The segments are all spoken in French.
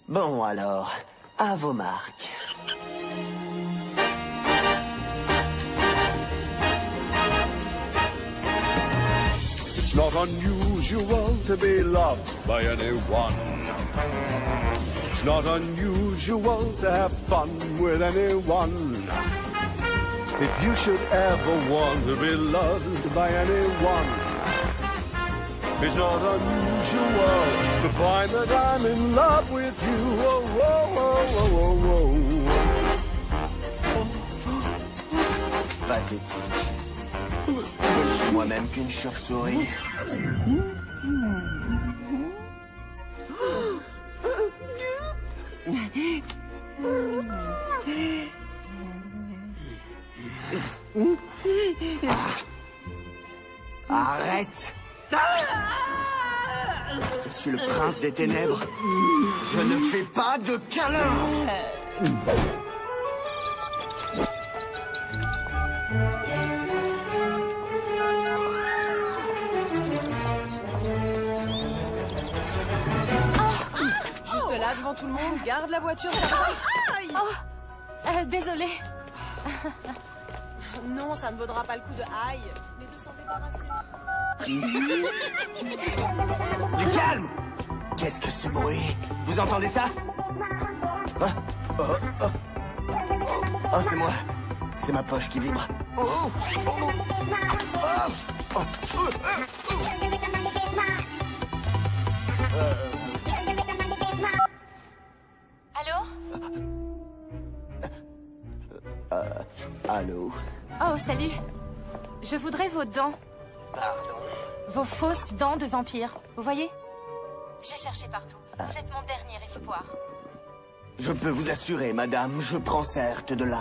Bon alors, à vos marques. It's not unusual to be loved by anyone. It's not unusual to have fun with anyone. If you should ever want to be loved by anyone, it's not unusual to find that I'm in love with you. Oh, oh, oh, oh, oh, oh. Pathétique. Je ne suis moi-même qu'une chauve-souris. Arrête! Je suis le prince des ténèbres. Je ne fais pas de câlins. Juste là, devant tout le monde, garde la voiture, ça va. Aïe! Désolée. Non, ça ne vaudra pas le coup de aïe, mais de s'en débarrasser. Du calme! Qu'est-ce que ce bruit? Vous entendez ça? Oh, c'est moi. C'est ma poche qui vibre. Allô? Allô? Oh, salut. Je voudrais vos dents. Pardon? Vos fausses dents de vampire. Vous voyez? J'ai cherché partout. Vous êtes mon dernier espoir. Je peux vous assurer, madame, je prends certes de l'âge.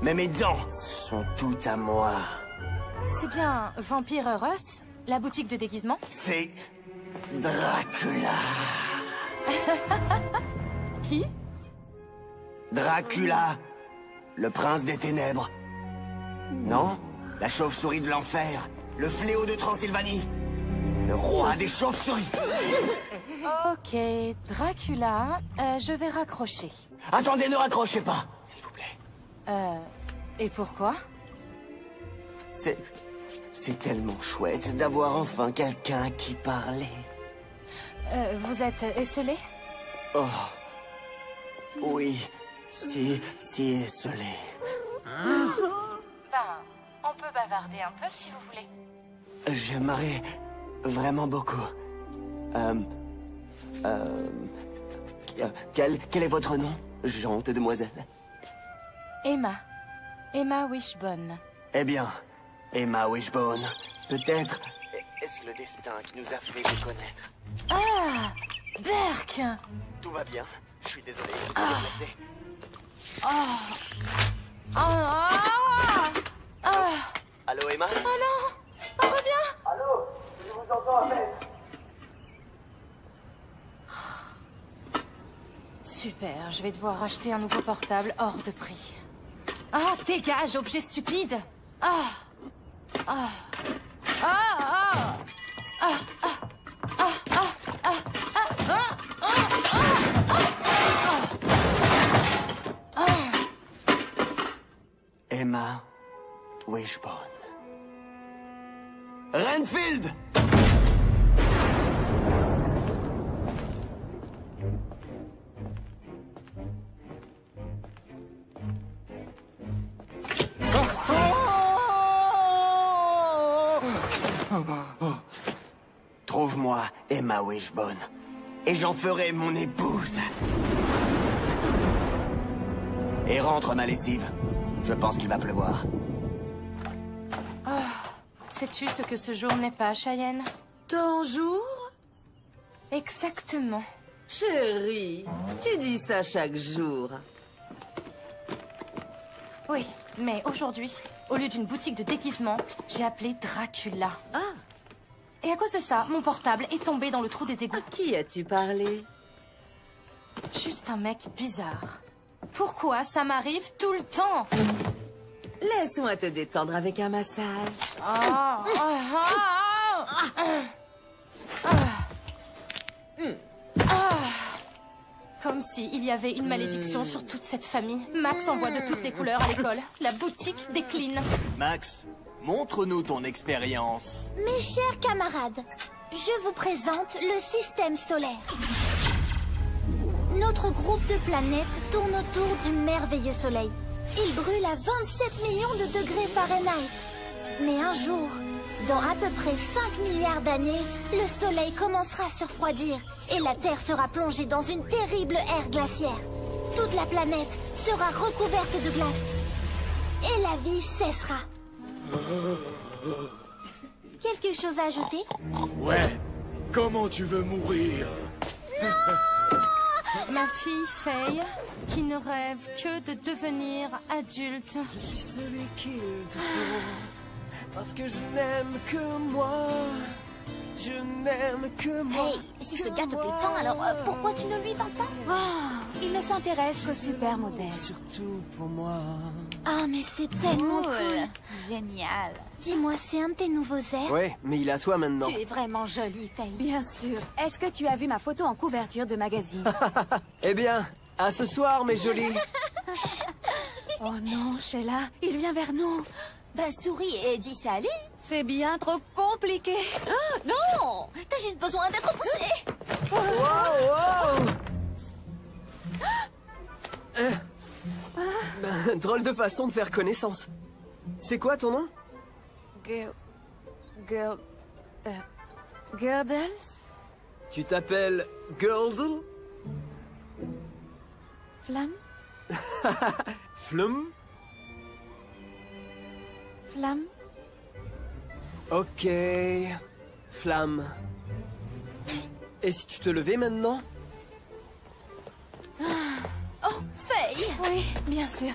Mais mes dents sont toutes à moi. C'est bien Vampire Ross, la boutique de déguisement? C'est Dracula. Qui? Dracula, le prince des ténèbres. Non? La chauve-souris de l'enfer, le fléau de Transylvanie. Le roi des chauves-souris. Ok, Dracula, je vais raccrocher. Attendez, ne raccrochez pas, s'il vous plaît. Et pourquoi? C'est tellement chouette d'avoir enfin quelqu'un à qui parler. Vous êtes esselé? Oh. Oui, si esselé. Ben, on peut bavarder un peu si vous voulez. J'aimerais vraiment beaucoup. Quel est votre nom, gente demoiselle? Emma. Emma Wishbone. Eh bien, Emma Wishbone, peut-être est-ce le destin qui nous a fait vous connaître. Ah! Berk! Tout va bien, je suis désolé, il s'est déplacé. Allô, Emma? Oh non! Oh, reviens! Allô, je vous entends à peine. Super, je vais devoir acheter un nouveau portable hors de prix. Ah, dégage, objet stupide! Ah! Ah! Ah! Ah! Ah! Ah! Ah! Ah! Ah! Ah! Ah! Ah! Emma Wishbone. Renfield! Trouve-moi Emma Wishbone, et j'en ferai mon épouse. Et rentre ma lessive. Je pense qu'il va pleuvoir. Sais-tu ce que ce jour n'est pas, Cheyenne? Ton jour? Exactement. Chérie, tu dis ça chaque jour. Oui, mais aujourd'hui, au lieu d'une boutique de déguisement, j'ai appelé Dracula. Ah, Et à cause de ça, mon portable est tombé dans le trou des égouts. à qui as-tu parlé? Juste un mec bizarre. Pourquoi ça m'arrive tout le temps? Laisse-moi te détendre avec un massage. Comme s'il y avait une malédiction sur toute cette famille. Max envoie de toutes les couleurs à l'école. La boutique décline. Max, montre-nous ton expérience. Mes chers camarades, je vous présente le système solaire. Notre groupe de planètes tourne autour du merveilleux soleil. Il brûle à 27 millions de degrés Fahrenheit. Mais un jour, dans à peu près 5 milliards d'années, le soleil commencera à se refroidir et la Terre sera plongée dans une terrible ère glaciaire. Toute la planète sera recouverte de glace. Et la vie cessera. Quelque chose à ajouter? Ouais, comment tu veux mourir? Ma fille Faye, qui ne rêve que de devenir adulte. Je suis celui qu'il te faut, parce que je n'aime que moi. Je n'aime que moi. Hey, si ce gars te plaît tant, alors pourquoi tu ne lui parles pas? Il ne s'intéresse qu'aux supermodèles. Surtout pour moi. Ah, mais c'est tellement cool. Génial. Dis-moi, c'est un de tes nouveaux airs? Ouais, mais il est à toi maintenant. Tu es vraiment jolie, Faye. Bien sûr. Est-ce que tu as vu ma photo en couverture de magazine? Eh bien, à ce soir, mes jolis. Oh non, Sheila, il vient vers nous. Bah, souris et dis salut. C'est bien trop compliqué. Non, t'as juste besoin d'être poussé. Drôle de façon de faire connaissance. C'est quoi ton nom? Girdle? Tu t'appelles Girdle? Flamme? Flum? Flamme? Ok. Flamme. Et si tu te levais maintenant? Oh, Faye. Oui, bien sûr.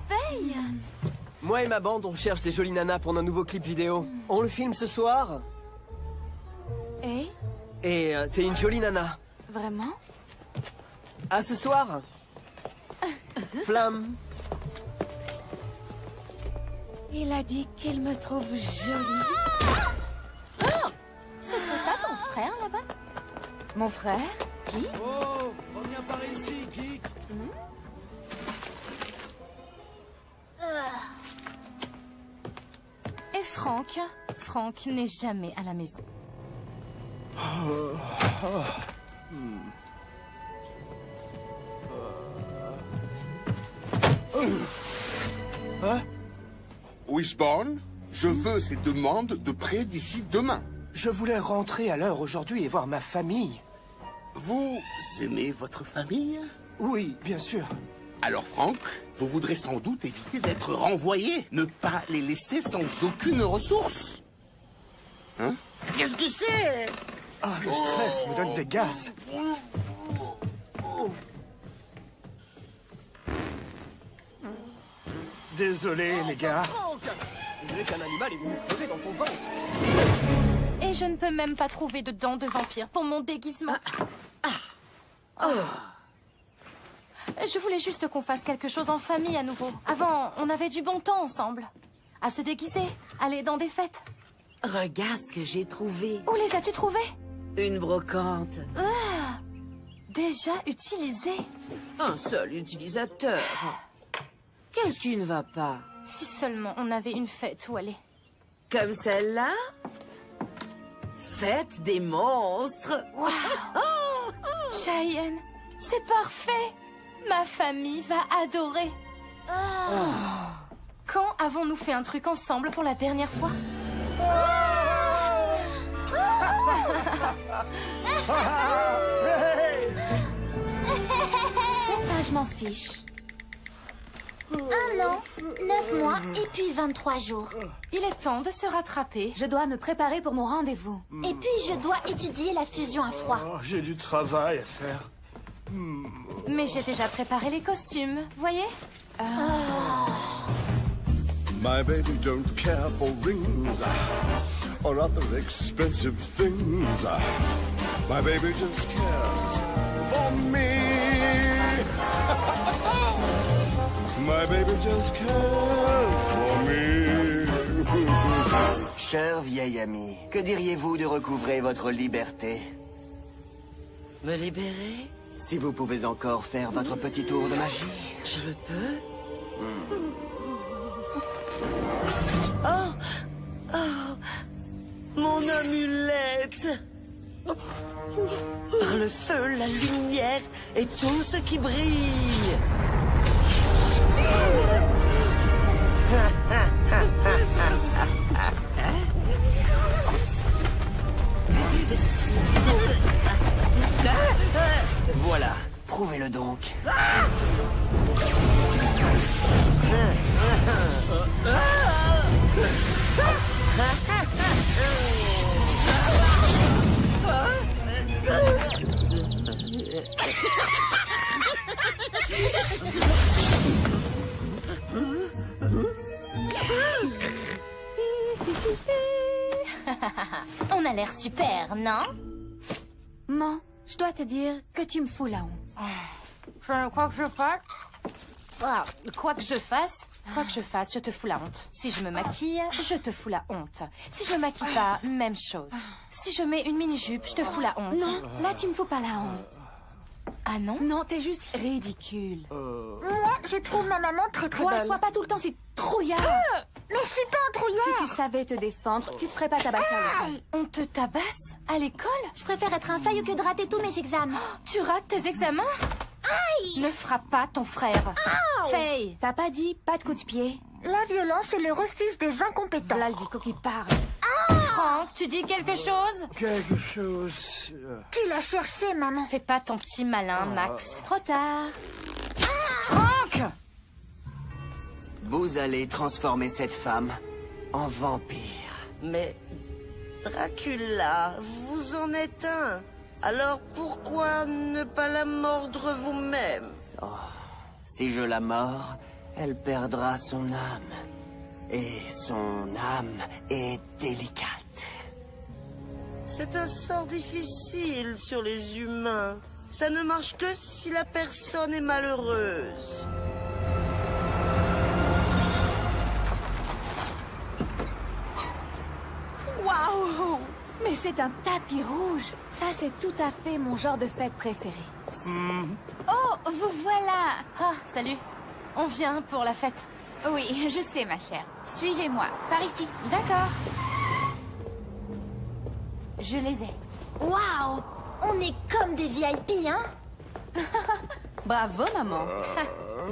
Faye. Moi et ma bande, on cherche des jolies nanas pour nos nouveaux clips vidéo. On le filme ce soir? Et? Et t'es une jolie nana. Vraiment? À ce soir? Flamme. Il a dit qu'il me trouve jolie. Oh, ce serait pas ton frère là-bas? Mon frère? Qui? Oh, reviens par ici, geek. Et Frank? Frank n'est jamais à la maison. Wishbone, je veux ces demandes de prêt d'ici demain. Je voulais rentrer à l'heure aujourd'hui et voir ma famille. Vous aimez votre famille? Oui, bien sûr. Alors Frank, vous voudrez sans doute éviter d'être renvoyé, ne pas les laisser sans aucune ressource. Hein? Qu'est-ce que c'est? Ah, le stress me donne des gaz. Désolé, les gars. On dirait qu'un animal est venu crever dans ton ventre. Et je ne peux même pas trouver de dents de vampire pour mon déguisement. Je voulais juste qu'on fasse quelque chose en famille à nouveau. Avant, on avait du bon temps ensemble. À se déguiser, aller dans des fêtes. Regarde ce que j'ai trouvé. Où les as-tu trouvés? Une brocante. Ah, déjà utilisée. Un seul utilisateur. Qu'est-ce qui ne va pas? Si seulement on avait une fête où aller. Comme celle-là? Fête des monstres. Wow. Cheyenne, c'est parfait. Ma famille va adorer. Quand avons-nous fait un truc ensemble pour la dernière fois? Je m'en fiche. 1 an, 9 mois et puis 23 jours. Il est temps de se rattraper. Je dois me préparer pour mon rendez-vous. Et puis je dois étudier la fusion à froid. Oh, j'ai du travail à faire. Mais j'ai déjà préparé les costumes, voyez? My baby don't care for rings or other expensive things. My baby just cares for me. My baby just cares for me. Cher vieil ami, que diriez-vous de recouvrer votre liberté? Me libérer? Si vous pouvez encore faire votre petit tour de magie. Je le peux? Mon amulette! Par le feu, la lumière et tout ce qui brille! Voilà, prouvez-le donc. On a l'air super, non? Man, je dois te dire que tu me fous la honte. Quoi que je fasse? Quoi que je fasse, je te fous la honte. Si je me maquille, je te fous la honte. Si je me maquille pas, même chose. Si je mets une mini-jupe, je te fous la honte. Non, là tu me fous pas la honte. Ah non? Non, t'es juste ridicule. Moi, je trouve ma maman très Toi, belle. sois pas tout le temps si trouillard. Mais je suis pas un trouillard. Si tu savais te défendre, tu te ferais pas tabasser à l'école. On te tabasse? À l'école? Je préfère être un faillot que de rater tous mes examens. Tu rates tes examens? Aïe! Ne frappe pas ton frère. Faye! T'as pas dit pas de coup de pied? La violence est le refuge des incompétents. Là, le dico qui parle. Franck, tu dis quelque chose? Quelque chose... Tu l'as cherché, maman. Fais pas ton petit malin, Max. Trop tard. Franck! Vous allez transformer cette femme en vampire. Mais Dracula, vous en êtes un. Alors pourquoi ne pas la mordre vous-même? Si je la mords, elle perdra son âme. Et son âme est délicate. C'est un sort difficile sur les humains. Ça ne marche que si la personne est malheureuse. c'est un tapis rouge. Ça, c'est tout à fait mon genre de fête préféré. Oh, vous voilà. Ah, salut. On vient pour la fête. Oui, je sais, ma chère. Suivez-moi, par ici. D'accord. Je les ai. Waouh! On est comme des VIP, hein? Bravo, maman. Ah,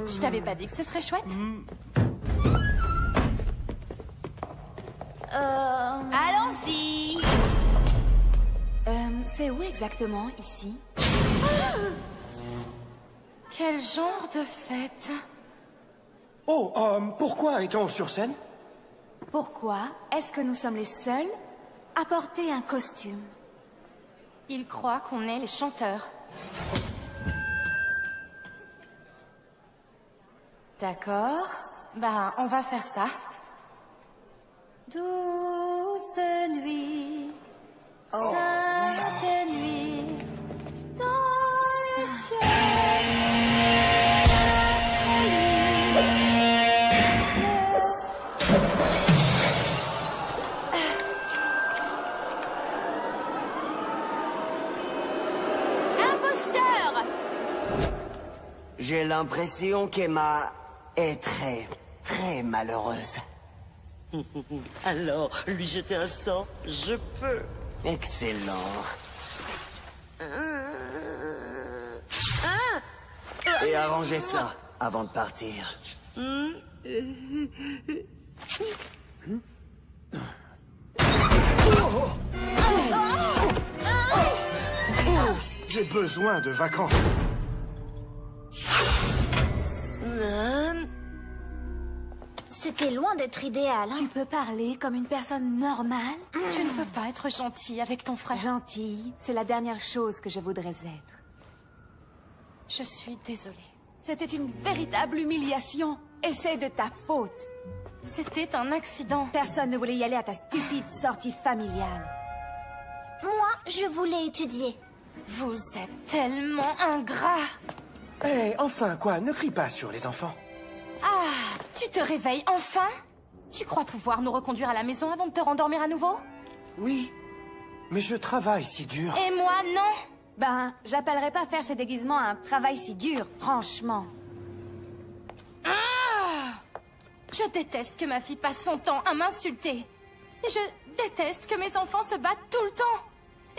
je t'avais pas dit que ce serait chouette? Allons-y. C'est où exactement, ici? Quel genre de fête? Oh, pourquoi est-on sur scène? Pourquoi est-ce que nous sommes les seuls à porter un costume? Ils croient qu'on est les chanteurs. D'accord. Ben, on va faire ça. Douce nuit, sainte nuit, dans les cieux. Imposteur! J'ai l'impression qu'Emma est très malheureuse. Alors, lui jeter un sort, je peux. Excellent. Et arrangez ça avant de partir. J'ai besoin de vacances. C'était loin d'être idéal, hein? Tu peux parler comme une personne normale? Tu ne peux pas être gentil avec ton frère. Gentille, c'est la dernière chose que je voudrais être. Je suis désolée. C'était une véritable humiliation. Et c'est de ta faute. C'était un accident. Personne ne voulait y aller à ta stupide sortie familiale. Moi, je voulais étudier. Vous êtes tellement ingrat. Eh, enfin quoi, ne crie pas sur les enfants. Ah, tu te réveilles enfin? Tu crois pouvoir nous reconduire à la maison avant de te rendormir à nouveau? Oui, mais je travaille si dur. Et moi, non. Ben, j'appellerais pas faire ces déguisements un travail si dur, franchement. Ah! Je déteste que ma fille passe son temps à m'insulter. Et je déteste que mes enfants se battent tout le temps.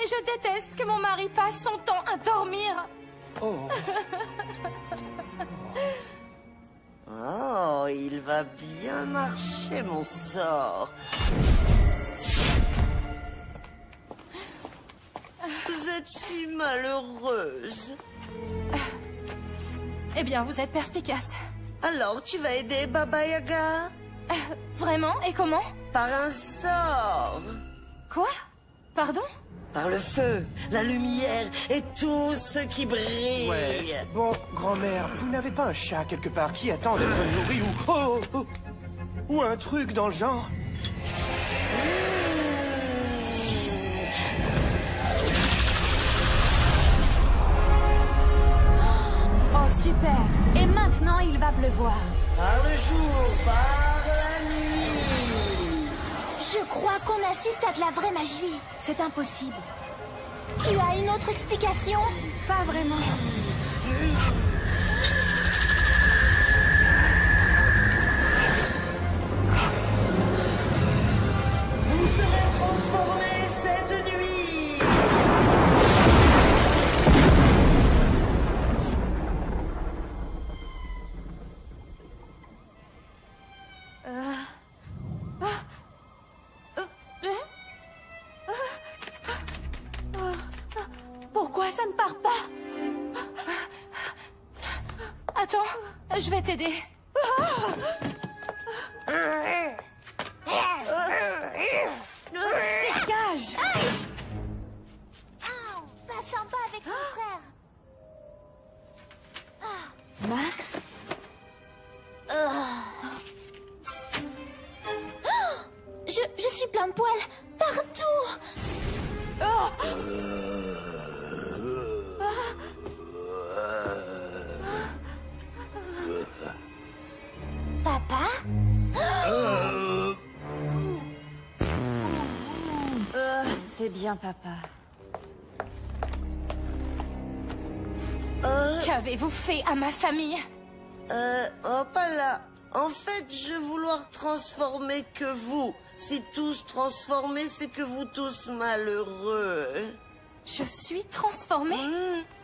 Et je déteste que mon mari passe son temps à dormir. Oh. Oh, il va bien marcher, mon sort. Vous êtes si malheureuse. Eh bien, vous êtes perspicace. Alors, tu vas aider Baba Yaga? Vraiment? Et comment? Par un sort. Quoi? Pardon? Par le feu, la lumière et tout ce qui brille. Ouais. Bon, grand-mère, vous n'avez pas un chat quelque part qui attend d'être nourri ou un truc dans le genre? Oh, super. Et maintenant, il va pleuvoir. Par le jour, par la nuit. Je crois qu'on assiste à de la vraie magie. C'est impossible. Tu as une autre explication? Pas vraiment. Vous serez transformés cette nuit. Pourquoi ça ne part pas? Attends, je vais t'aider. Dégage! Pas sympa avec ton frère. Max? Je suis plein de poils partout. Papa? C'est C'est bien, papa. Qu'avez-vous fait à ma famille? Oh, pas là. En fait, je veux vouloir transformer que vous. Si tous transformés, c'est que vous tous malheureux. Je suis transformée?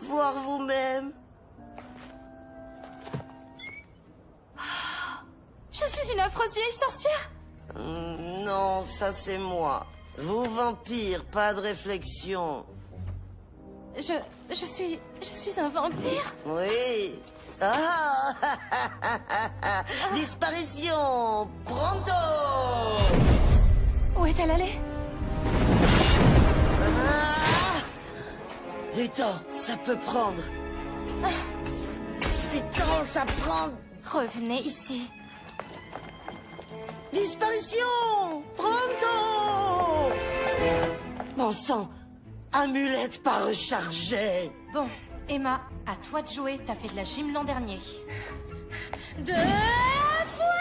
Voir vous-même. Je suis une affreuse vieille sorcière? Non, ça c'est moi. Vous, vampire, pas de réflexion. Je suis un vampire? Oui. Ah Disparition. Pronto. Où est-elle allée? Du temps, ça peut prendre. Du temps, ça prend. Revenez ici. Disparition. Pronto. Bon sang. Amulette pas rechargée. Bon, Emma, à toi de jouer. T'as fait de la gym l'an dernier. 2 fois!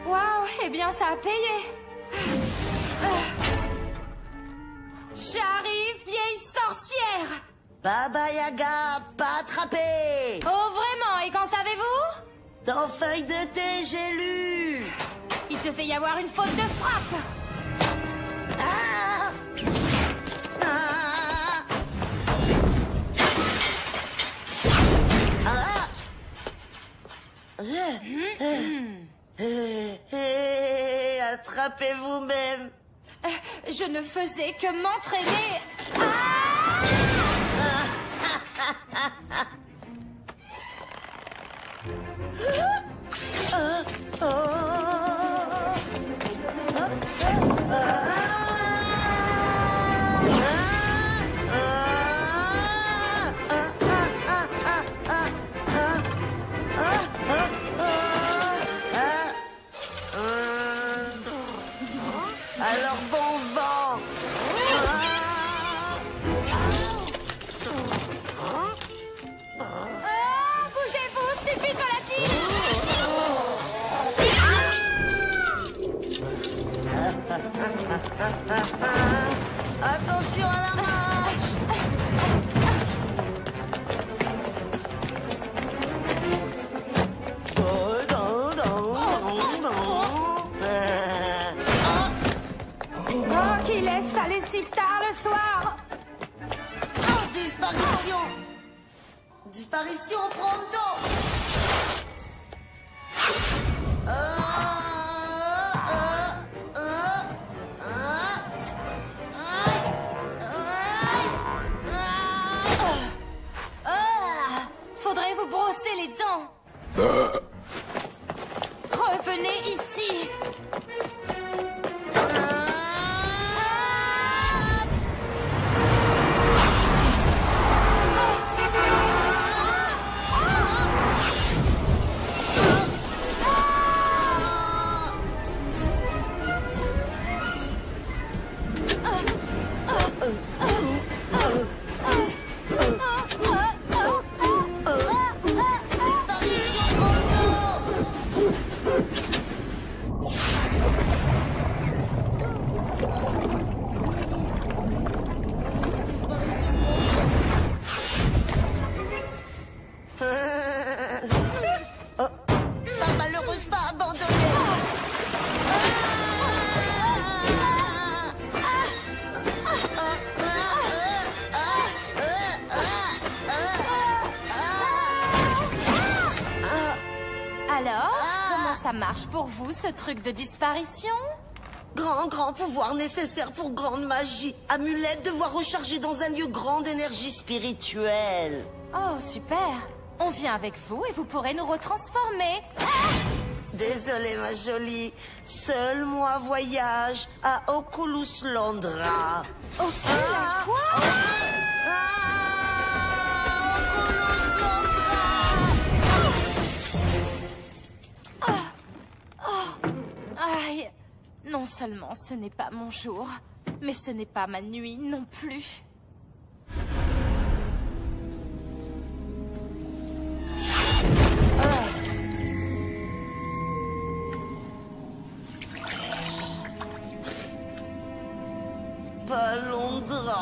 Waouh, eh bien ça a payé. J'arrive, vieille sorcière! Baba Yaga, pas attrapé. Oh vraiment, et quand savez-vous? Dans feuille de thé, j'ai lu. Il te fait y avoir une faute de frappe. Ah! Ah! Ah! Attrapez vous-même. Je ne faisais que m'entraîner. Alors bon vent. Bougez-vous, stupide volatile! Attention à la marche. Oh, qui laisse aller si tard le soir! Oh, disparition. Disparition, pronto. Faudrait vous brosser les dents. Revenez ici. Femme malheureuse pas abandonnée. Alors, comment ça marche pour vous, ce truc de disparition? Grand pouvoir nécessaire pour grande magie. Amulette, devoir recharger dans un lieu grande énergie spirituelle. Oh, super. On vient avec vous et vous pourrez nous retransformer. Désolée, ma jolie. Seul moi voyage à Oculus Londra. Quoi? Aïe. Non seulement ce n'est pas mon jour, mais ce n'est pas ma nuit non plus.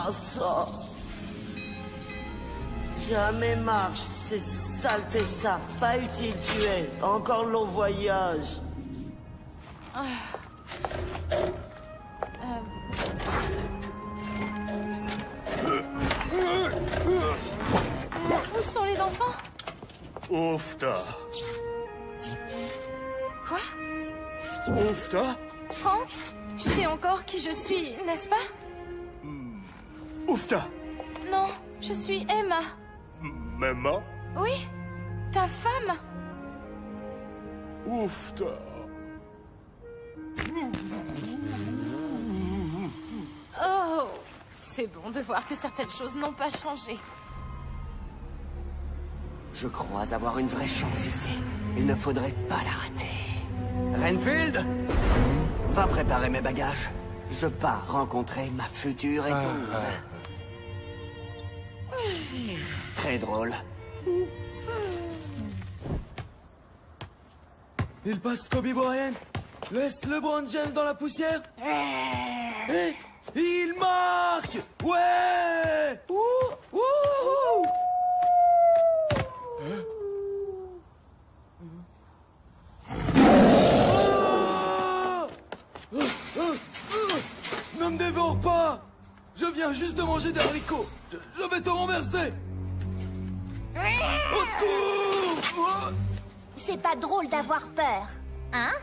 pas ça. Jamais marche, c'est saleté ça. Pas utile tu es. Encore long voyage. Où sont les enfants? Oufta. Quoi? Oufta? Frank, tu sais encore qui je suis, n'est-ce pas? Oufta. Non, je suis Emma. Memma? Oui, ta femme. Oufta. Oh, c'est bon de voir que certaines choses n'ont pas changé. Je crois avoir une vraie chance ici. Il ne faudrait pas la rater. Renfield, va préparer mes bagages. Je pars rencontrer ma future épouse. Très drôle. Il passe Kobe Bryant. Laisse LeBron James dans la poussière. Et il marque. Ouais. Ouh, ouh. Ne me dévore pas. Je viens juste de manger des haricots. Je vais te renverser. Au secours. C'est pas drôle d'avoir peur, hein?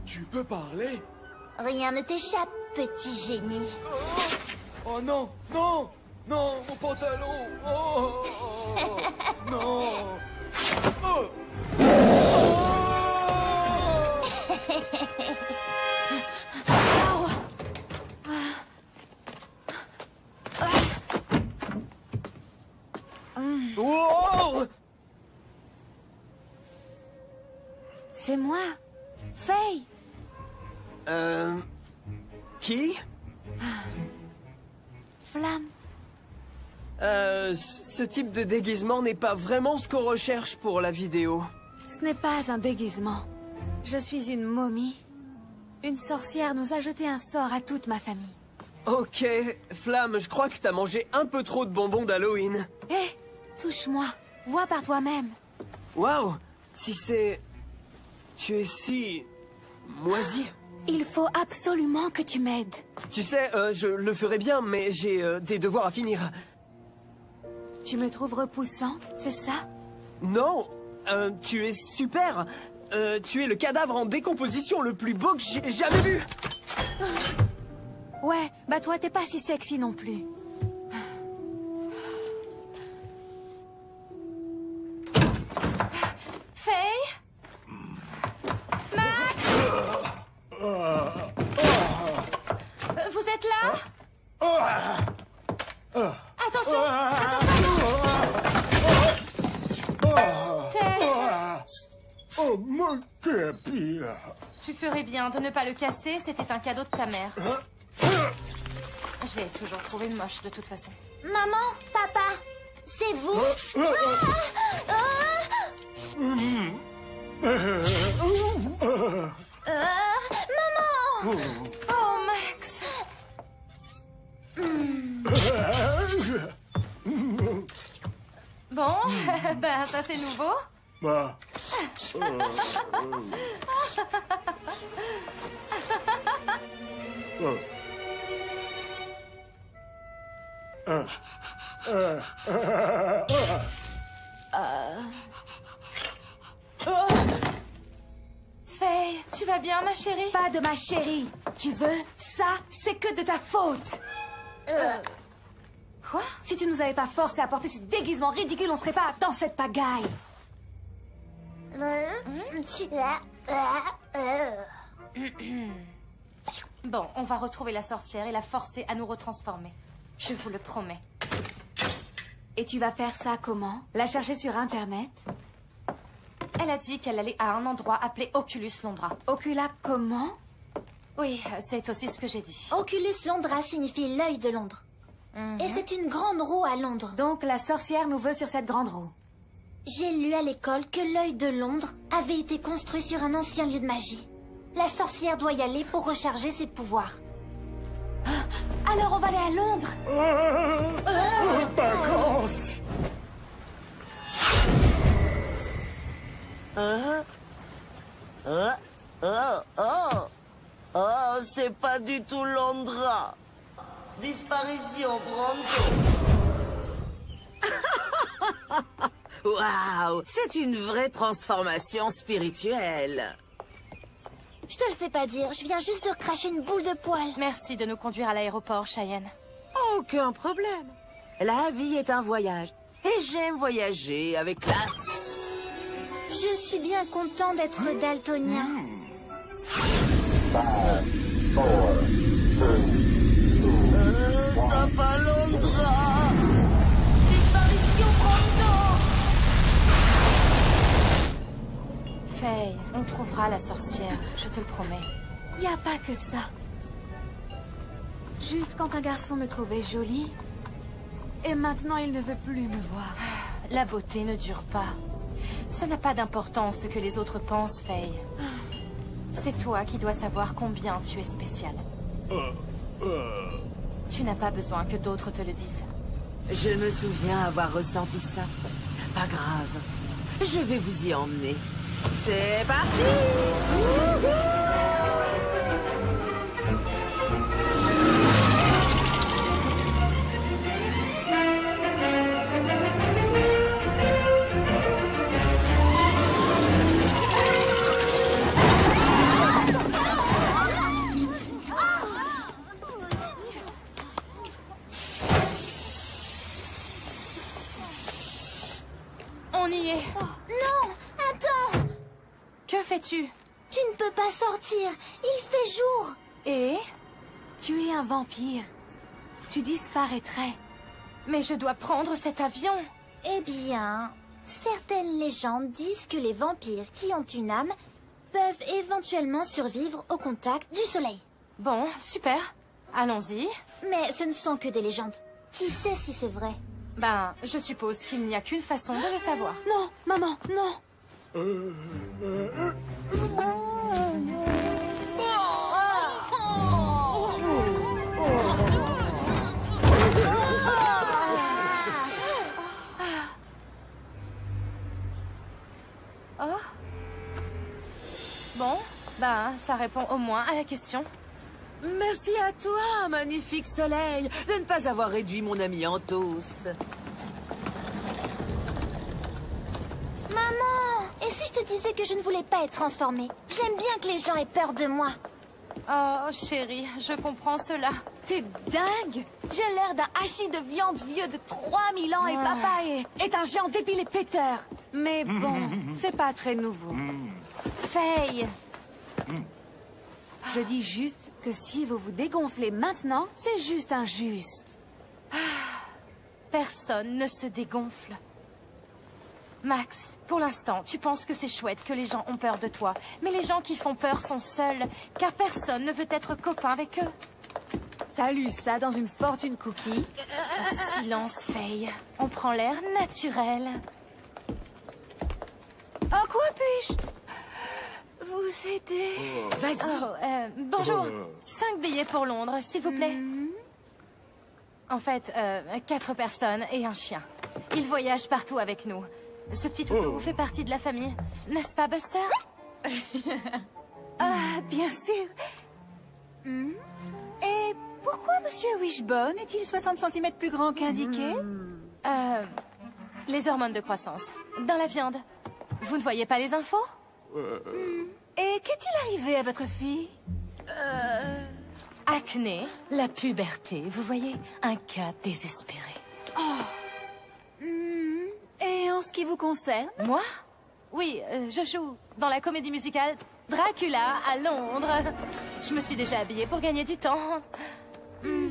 Tu peux parler? Rien ne t'échappe, petit génie. Oh non, non, non, mon pantalon. Oh, non. Oh. Wow! C'est moi, Faye. Qui? Flamme. Ce type de déguisement n'est pas vraiment ce qu'on recherche pour la vidéo. Ce n'est pas un déguisement. Je suis une momie. Une sorcière nous a jeté un sort à toute ma famille. Ok, Flamme, je crois que t'as mangé un peu trop de bonbons d'Halloween. Hé, touche-moi. Vois par toi-même. Waouh! Si c'est... Tu es si... moisi. Il faut absolument que tu m'aides. Tu sais, je le ferai bien, mais j'ai des devoirs à finir. Tu me trouves repoussante, c'est ça? Non, tu es super. Tu es le cadavre en décomposition le plus beau que j'ai jamais vu. Ouais, bah toi t'es pas si sexy non plus. Faye? Max? Vous êtes là? Attention! Attention! Tess! Oh, mon pépille. Tu ferais bien de ne pas le casser, c'était un cadeau de ta mère. Je l'ai toujours trouvé moche de toute façon. Maman, papa, c'est vous? Maman! Oh, Max! Bon, ben ça c'est nouveau. Bah. Faye, tu vas bien ma chérie? Pas de ma chérie. Tu veux? Ça, c'est que de ta faute. Quoi? Si tu nous avais pas forcé à porter ces déguisements ridicules, on serait pas dans cette pagaille. Bon, on va retrouver la sorcière et la forcer à nous retransformer. Je vous le promets. Et tu vas faire ça comment? La chercher sur Internet? Elle a dit qu'elle allait à un endroit appelé Oculus Londra. Ocula comment? Oui, c'est aussi ce que j'ai dit. Oculus Londra signifie l'œil de Londres. Et c'est une grande roue à Londres. Donc la sorcière nous veut sur cette grande roue. J'ai lu à l'école que l'œil de Londres avait été construit sur un ancien lieu de magie. La sorcière doit y aller pour recharger ses pouvoirs. Alors on va aller à Londres. Vacances. Oh, c'est pas du tout Londra. Disparition, Brando. Waouh, c'est une vraie transformation spirituelle. Je te le fais pas dire, je viens juste de recracher une boule de poil. Merci de nous conduire à l'aéroport, Cheyenne. Aucun problème. La vie est un voyage. Et j'aime voyager avec classe. Je suis bien content d'être daltonien. Ça va Londra. Disparition, Brando. Faye, on trouvera la sorcière, je te le promets. Y a pas que ça. Juste quand un garçon me trouvait jolie, et maintenant il ne veut plus me voir. La beauté ne dure pas. Ça n'a pas d'importance ce que les autres pensent, Faye. C'est toi qui dois savoir combien tu es spécial. Tu n'as pas besoin que d'autres te le disent. Je me souviens avoir ressenti ça. Pas grave. Je vais vous y emmener. C'est parti! On y est. Oh, non, attends. Que fais-tu? Tu ne peux pas sortir, il fait jour. Et? Tu es un vampire. Tu disparaîtrais. Mais je dois prendre cet avion. Eh bien, certaines légendes disent que les vampires qui ont une âme peuvent éventuellement survivre au contact du soleil. Bon, super. Allons-y. Mais ce ne sont que des légendes. Qui sait si c'est vrai? Ben, je suppose qu'il n'y a qu'une façon de le savoir. Non, maman, non. Oh. Bon, ben, ça répond au moins à la question. Merci à toi, magnifique soleil, de ne pas avoir réduit mon ami en toast. Maman! Et si je te disais que je ne voulais pas être transformée? J'aime bien que les gens aient peur de moi. Oh, chérie, je comprends cela. T'es dingue! J'ai l'air d'un hachis de viande vieux de 3000 ans et papa est un géant débile et péteur. Mais bon, c'est pas très nouveau. Faye! Je dis juste que si vous vous dégonflez maintenant, c'est juste injuste. Personne ne se dégonfle. Max, pour l'instant, tu penses que c'est chouette que les gens ont peur de toi. Mais les gens qui font peur sont seuls, car personne ne veut être copain avec eux. T'as lu ça dans une fortune cookie? Silence, Faye. On prend l'air naturel. En quoi puis-je vous aider? Vas-y. Oh, bonjour. 5 billets pour Londres, s'il vous plaît. En fait, 4 personnes et un chien. Ils voyagent partout avec nous. Ce petit toutou fait partie de la famille. N'est-ce pas, Buster? Ah, bien sûr. Et pourquoi Monsieur Wishbone est-il 60 cm plus grand qu'indiqué? Les hormones de croissance. Dans la viande. Vous ne voyez pas les infos? Et qu'est-il arrivé à votre fille? Acné, la puberté, vous voyez? Un cas désespéré. Et en ce qui vous concerne? Moi? Oui, je joue dans la comédie musicale Dracula à Londres. Je me suis déjà habillée pour gagner du temps.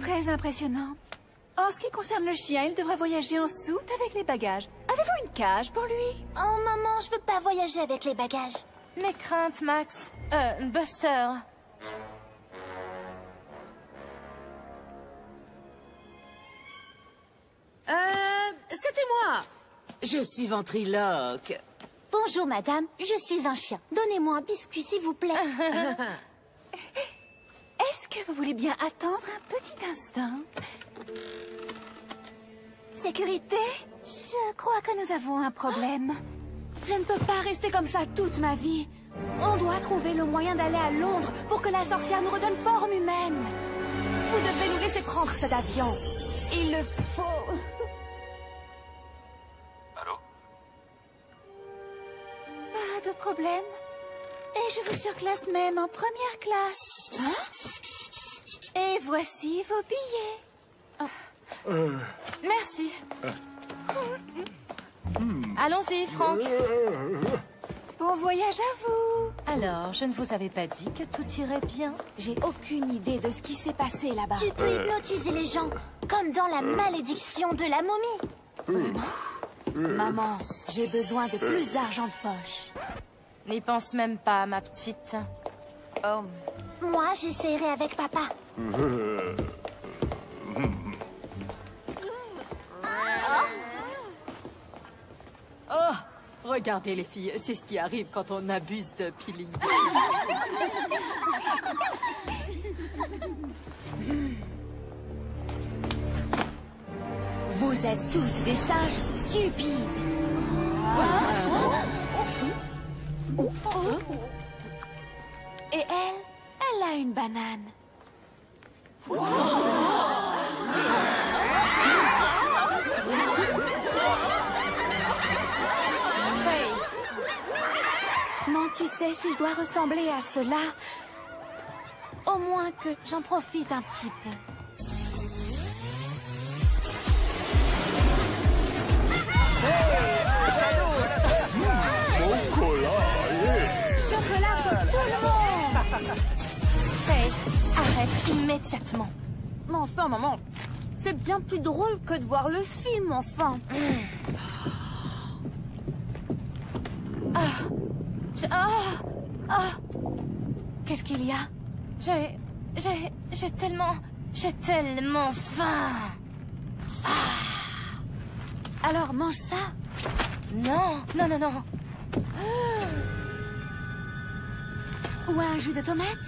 Très impressionnant. En ce qui concerne le chien, il devrait voyager en soute avec les bagages. Avez-vous une cage pour lui? Oh maman, je veux pas voyager avec les bagages. Mes craintes, Max. Buster. C'était moi. Je suis ventriloque. Bonjour madame, je suis un chien. Donnez-moi un biscuit s'il vous plaît. Est-ce que vous voulez bien attendre un petit instant? Sécurité? Je crois que nous avons un problème. Je ne peux pas rester comme ça toute ma vie. On doit trouver le moyen d'aller à Londres pour que la sorcière nous redonne forme humaine. Vous devez nous laisser prendre cet avion. Il le faut. Allô? Pas de problème. Et je vous surclasse même en première classe. Hein? Et voici vos billets. Merci. Allons-y, Franck. Bon voyage à vous. Alors, je ne vous avais pas dit que tout irait bien? J'ai aucune idée de ce qui s'est passé là-bas. Tu peux hypnotiser les gens, comme dans la malédiction de la momie. Vraiment? Maman, j'ai besoin de plus d'argent de poche. N'y pense même pas, ma petite. Oh. Moi, j'essaierai avec papa. Oh, regardez les filles, c'est ce qui arrive quand on abuse de peeling. Vous êtes toutes des singes stupides. Et elle a une banane. Non, tu sais, si je dois ressembler à cela, au moins que j'en profite un petit peu. Chocolat pour tout le monde. Faye, arrête immédiatement. Mais enfin, maman, c'est bien plus drôle que de voir le film, enfin. Qu'est-ce qu'il y a? J'ai tellement faim. Alors mange ça. Non. Ou un jus de tomate.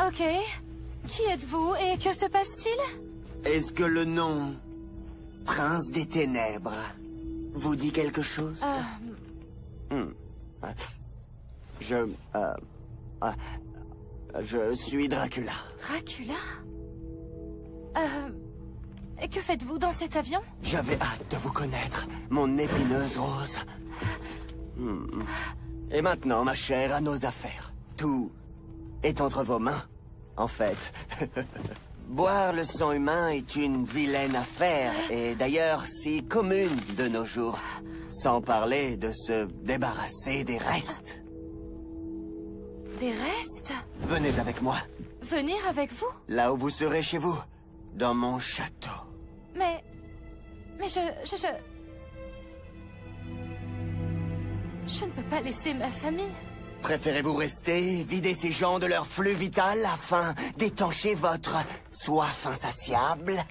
Ok. Qui êtes-vous et que se passe-t-il? Est-ce que le nom Prince des Ténèbres vous dit quelque chose? Je suis Dracula. Dracula? Que faites-vous dans cet avion? J'avais hâte de vous connaître, mon épineuse rose. Et maintenant, ma chère, à nos affaires. Tout est entre vos mains, en fait. Boire le sang humain est une vilaine affaire, et d'ailleurs si commune de nos jours. Sans parler de se débarrasser des restes. Des restes? Venez avec moi. Venir avec vous? Là où vous serez chez vous, dans mon château. Mais je ne peux pas laisser ma famille. Préférez-vous rester, vider ces gens de leur flux vital afin d'étancher votre soif insatiable?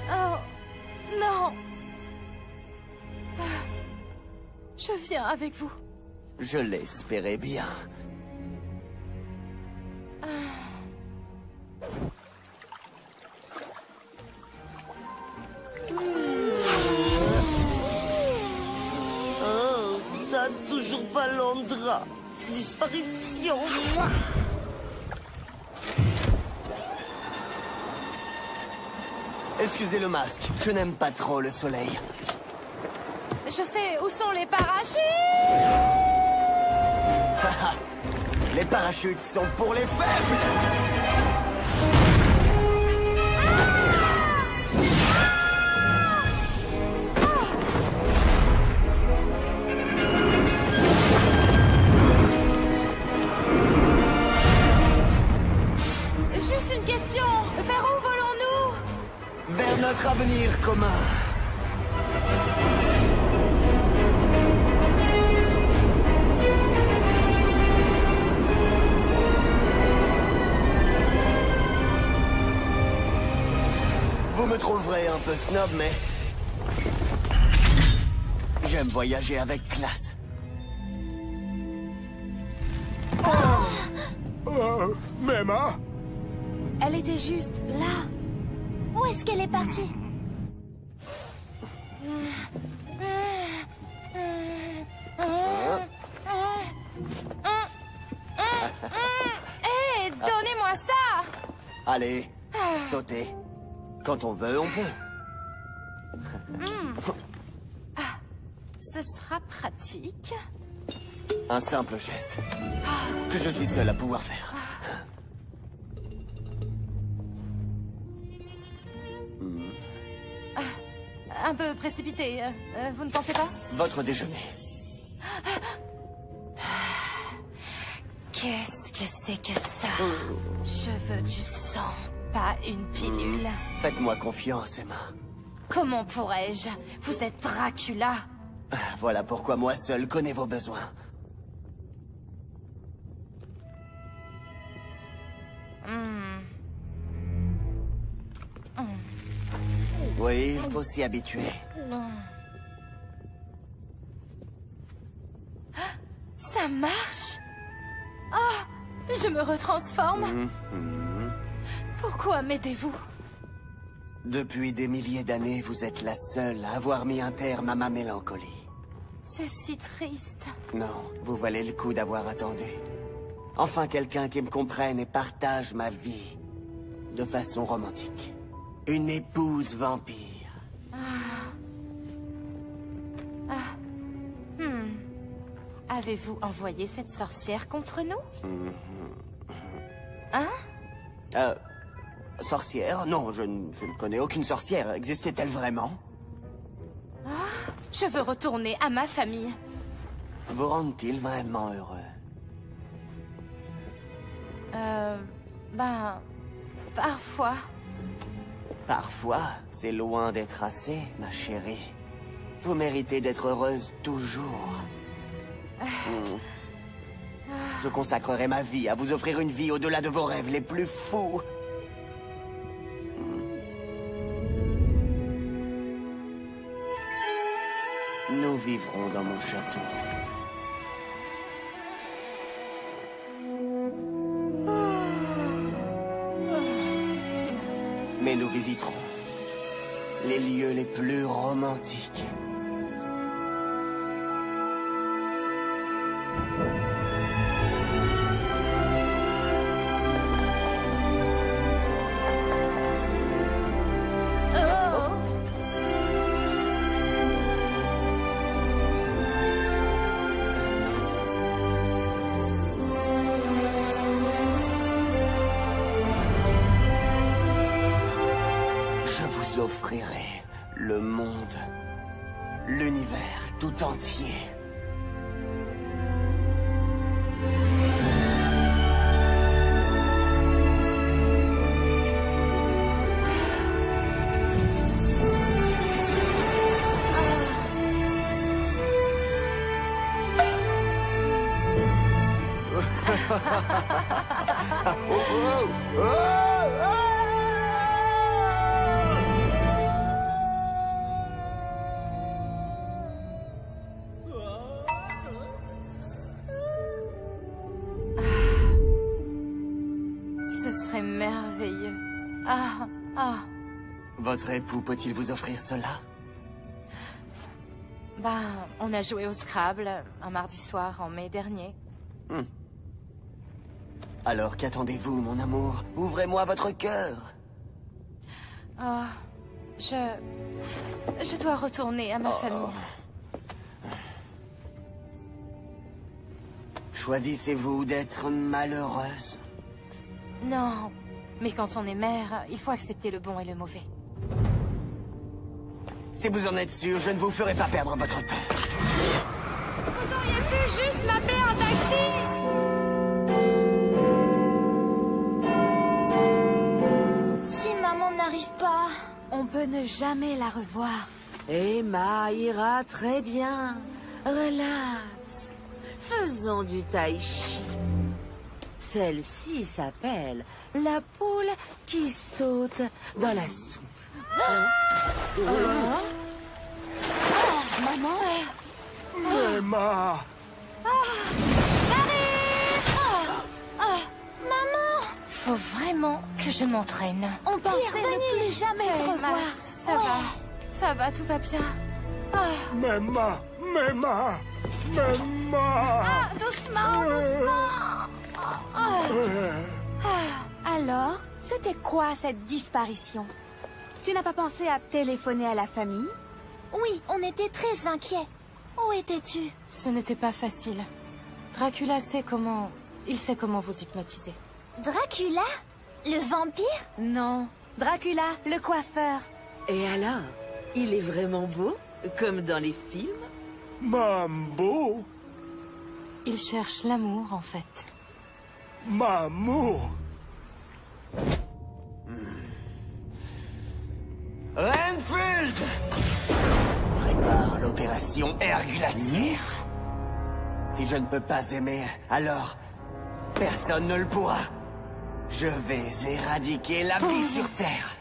Oh, non. Je viens avec vous. Je l'espérais bien. Oh, ça, toujours pas Londra. Disparition. Excusez le masque, je n'aime pas trop le soleil. Je sais où sont les parachutes. Les parachutes sont pour les faibles. Juste une question. Vers où volons-nous? Vers notre avenir commun. Vous me trouverez un peu snob, mais... j'aime voyager avec classe. Mema? Elle était juste là. Où est-ce qu'elle est partie? Hé, donnez-moi ça! Allez, sautez. Quand on veut, on peut. Ce sera pratique. Un simple geste. Que je suis seul à pouvoir faire. Un peu précipité, vous ne pensez pas? Votre déjeuner. Qu'est-ce que c'est que ça? Je veux du sang, pas une pilule. Faites-moi confiance, Emma. Comment pourrais-je? Vous êtes Dracula. Voilà pourquoi moi seul connais vos besoins. Oui, il faut s'y habituer. Ça marche? Ah, je me retransforme. Pourquoi m'aidez-vous? Depuis des milliers d'années, vous êtes la seule à avoir mis un terme à ma mélancolie. C'est si triste. Non, vous valez le coup d'avoir attendu. Enfin quelqu'un qui me comprenne et partage ma vie de façon romantique. Une épouse vampire. Avez-vous envoyé cette sorcière contre nous? Hein? Sorcière? Non, je ne connais aucune sorcière. Existait-elle vraiment? Je veux retourner à ma famille. Vous rendent-ils vraiment heureux? Parfois. Parfois, c'est loin d'être assez, ma chérie. Vous méritez d'être heureuse toujours. Je consacrerai ma vie à vous offrir une vie au-delà de vos rêves les plus fous. Nous vivrons dans mon château. Mais nous visiterons les lieux les plus romantiques. J'offrirai le monde, l'univers tout entier. Ce serait merveilleux. Votre époux peut-il vous offrir cela? On a joué au Scrabble un mardi soir en mai dernier. Alors qu'attendez-vous, mon amour? Ouvrez-moi votre cœur. Je dois retourner à ma famille. Choisissez-vous d'être malheureuse? Non, mais quand on est mère, il faut accepter le bon et le mauvais. Si vous en êtes sûr, je ne vous ferai pas perdre votre temps. Vous auriez pu juste m'appeler un taxi! Si maman n'arrive pas... On peut ne jamais la revoir. Emma ira très bien. Relax. Faisons du tai chi. Celle-ci s'appelle la poule qui saute dans la soupe. Maman? Emma! Maman! Faut vraiment que je m'entraîne. On pensait ne plus jamais te revoir. Max, ça va. Ça va, tout va bien. Memma! Memma! Memma! Ah, doucement, doucement. Alors, c'était quoi cette disparition? Tu n'as pas pensé à téléphoner à la famille? Oui, on était très inquiets. Où étais-tu? Ce n'était pas facile. Dracula sait comment... Il sait comment vous hypnotiser. Dracula? Le vampire? Non, Dracula, le coiffeur. Et alors? Il est vraiment beau? Comme dans les films? Mambo! Il cherche l'amour, en fait. Mamour! Renfield! Prépare l'opération Air Glaciaire. Si je ne peux pas aimer, alors personne ne le pourra. Je vais éradiquer la vie sur Terre.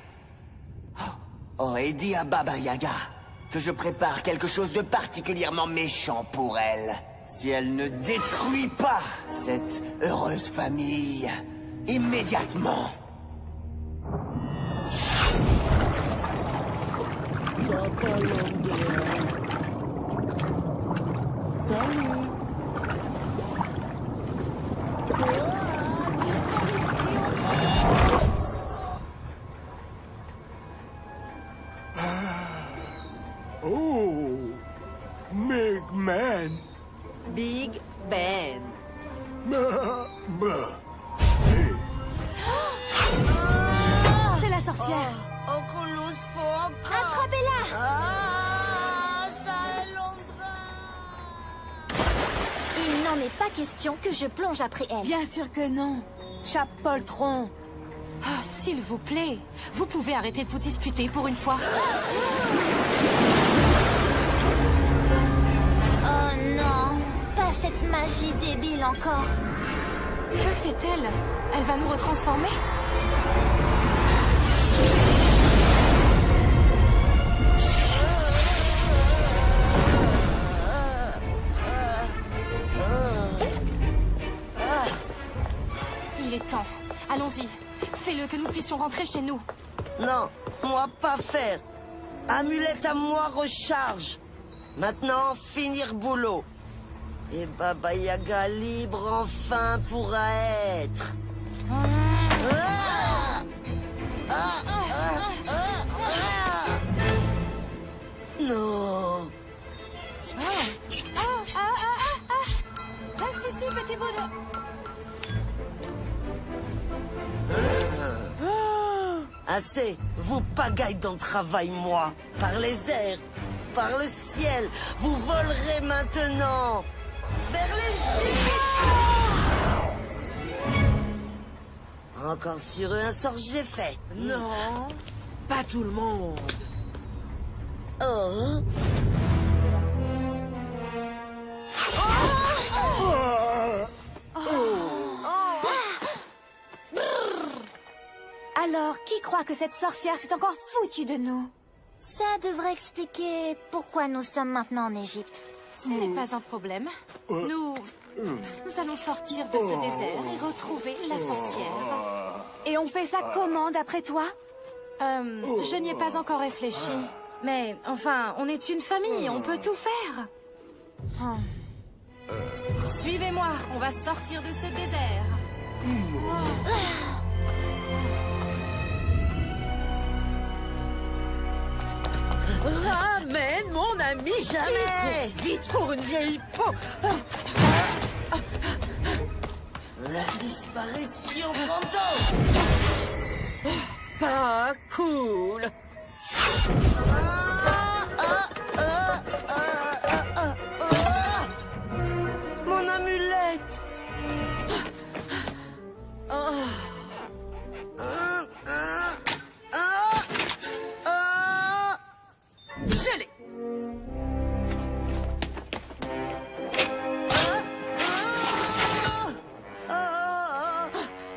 Oh, et dis à Baba Yaga que je prépare quelque chose de particulièrement méchant pour elle. Si elle ne détruit pas cette heureuse famille immédiatement. Salut. Oh! Big Man! Big Ben. C'est la sorcière. Oculus Foca. Attrapez-la! Il n'en est pas question que je plonge après elle. Bien sûr que non. Chape-poltron. Ah, s'il vous plaît. Vous pouvez arrêter de vous disputer pour une fois. Oh non, pas cette magie débile encore. Que fait-elle? Elle va nous retransformer? Il est temps. Allons-y. Fais-le, que nous puissions rentrer chez nous. Non, moi pas faire. Amulette à moi recharge. Maintenant, finir boulot. Et Baba Yaga libre enfin pourra être. Non. Reste ici, petit bout de... Assez, vous pagaille dans le travail, moi. Par les airs, par le ciel, vous volerez maintenant. Vers les gîtes. Encore sur eux un sort j'ai fait. Non, pas tout le monde. Oh. Alors, qui croit que cette sorcière s'est encore foutue de nous? Ça devrait expliquer pourquoi nous sommes maintenant en Égypte. Ce n'est pas un problème. Nous allons sortir de ce désert et retrouver la sorcière. Et on fait ça comment, d'après toi? Je n'y ai pas encore réfléchi. Mais, enfin, on est une famille, on peut tout faire. Suivez-moi, on va sortir de ce désert. Ramène mon ami. Jamais. Vite pour une vieille peau. La disparition tantôt. Pas cool. Mon amulette. Je l'ai.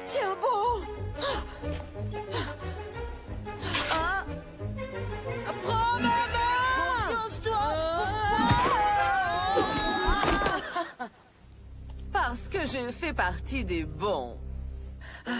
Tiens bon. je fais partie des bons. Ah.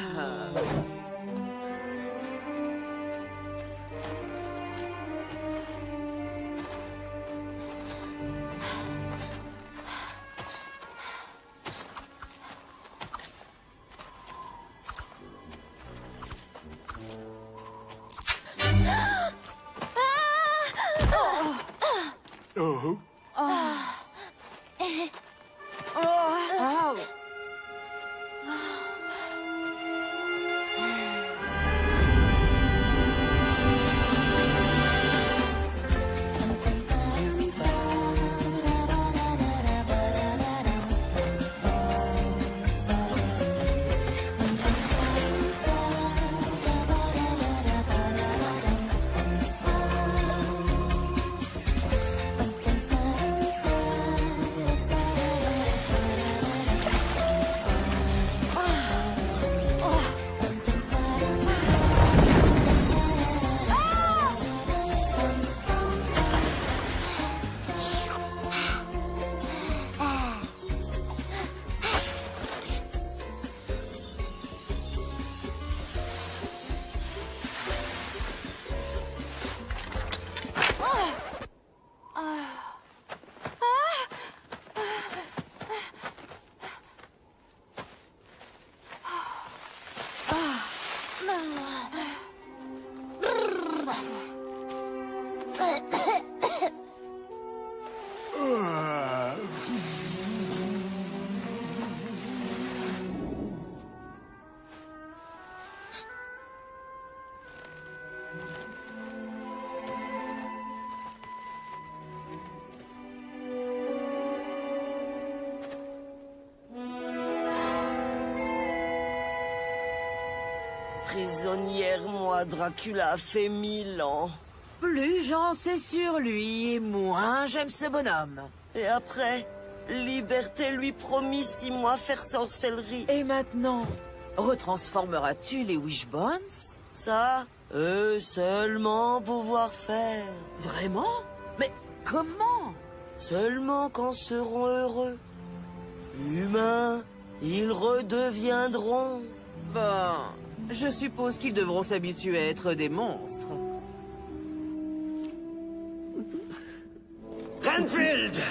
Prisonnière, moi, Dracula a fait 1000 ans. Plus j'en sais sur lui, et moins j'aime ce bonhomme. Et après, liberté lui promis 6 mois faire sorcellerie. Et maintenant, retransformeras-tu les Wishbones? Ça, eux seulement pouvoir faire. Vraiment? Mais comment? Seulement quand seront heureux. Humains, ils redeviendront. Bon, je suppose qu'ils devront s'habituer à être des monstres. Renfield!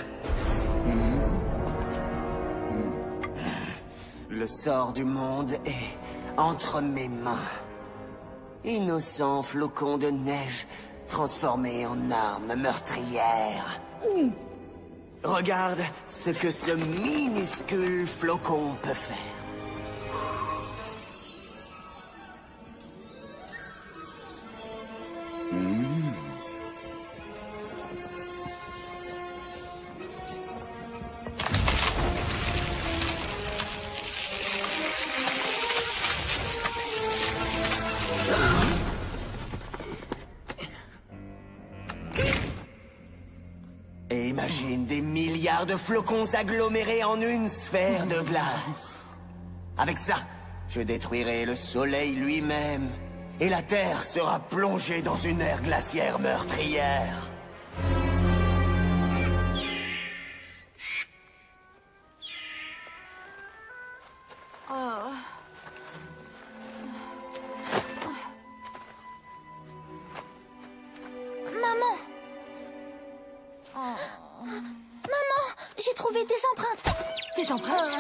Le sort du monde est entre mes mains. Innocent flocon de neige transformé en arme meurtrière. Regarde ce que ce minuscule flocon peut faire. Et imagine des milliards de flocons agglomérés en une sphère de glace. Avec ça, je détruirai le soleil lui-même. Et la Terre sera plongée dans une ère glaciaire meurtrière. Maman! Maman! J'ai trouvé des empreintes! Des empreintes?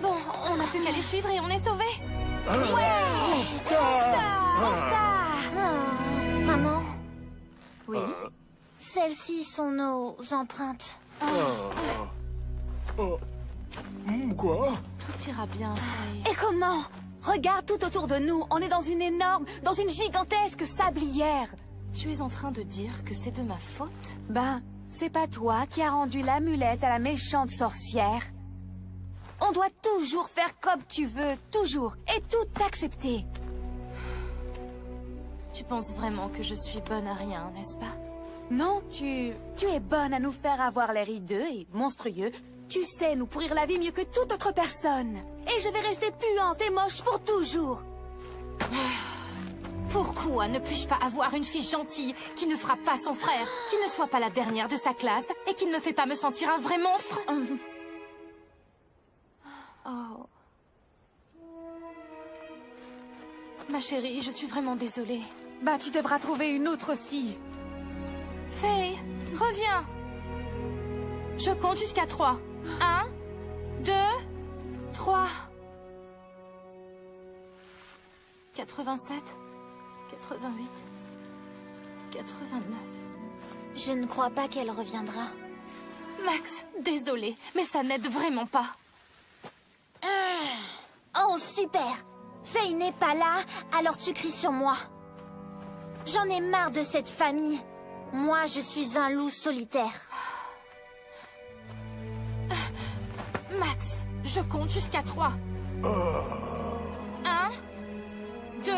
Bon, on n'a plus qu'à les suivre et on est sauvés. Maman? Oui? Celles-ci sont nos empreintes. Quoi? Tout ira bien, Faye. Et comment? Regarde tout autour de nous, on est dans une gigantesque sablière. Tu es en train de dire que c'est de ma faute? Ben, c'est pas toi qui as rendu l'amulette à la méchante sorcière. On doit toujours faire comme tu veux, toujours, et tout accepter. Tu penses vraiment que je suis bonne à rien, n'est-ce pas? Non, tu es bonne à nous faire avoir l'air hideux et monstrueux. Tu sais nous pourrir la vie mieux que toute autre personne. Et je vais rester puante et moche pour toujours. Pourquoi ne puis-je pas avoir une fille gentille qui ne frappe pas son frère, qui ne soit pas la dernière de sa classe et qui ne me fait pas me sentir un vrai monstre? Ma chérie, je suis vraiment désolée. Bah, tu devras trouver une autre fille. Faye, reviens. Je compte jusqu'à 3. 1, 2, 3. 87, 88, 89. Je ne crois pas qu'elle reviendra. Max, désolé, mais ça n'aide vraiment pas. Oh, super! Faye n'est pas là, alors tu cries sur moi. J'en ai marre de cette famille. Moi, je suis un loup solitaire. Max, je compte jusqu'à 3. 1, 2...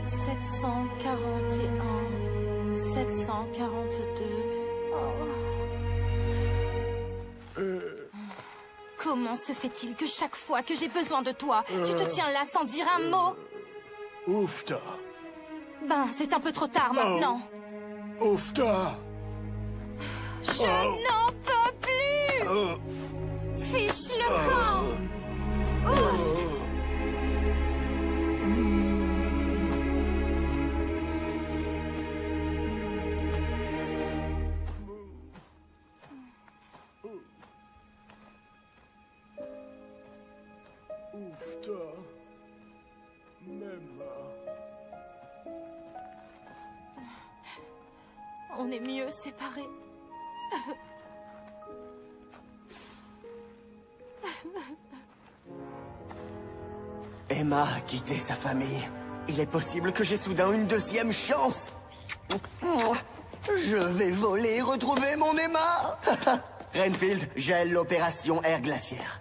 741... 742... Comment se fait-il que chaque fois que j'ai besoin de toi, tu te tiens là sans dire un mot? Oufta. Ben, c'est un peu trop tard maintenant. Oufta. Je n'en peux plus. Fiche le camp. Oust. Oufta. Memma. On est mieux séparés. Emma a quitté sa famille. Il est possible que j'ai soudain une deuxième chance. Je vais voler et retrouver mon Emma. Renfield, gèle l'opération Air Glaciaire.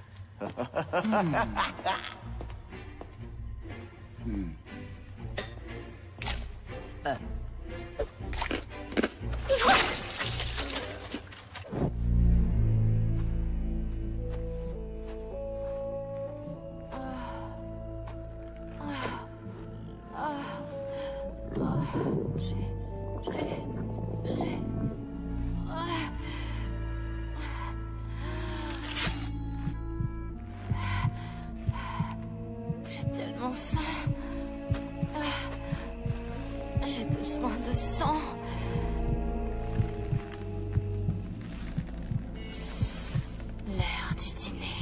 J'ai tellement faim. J'ai besoin de sang. L'heure du dîner.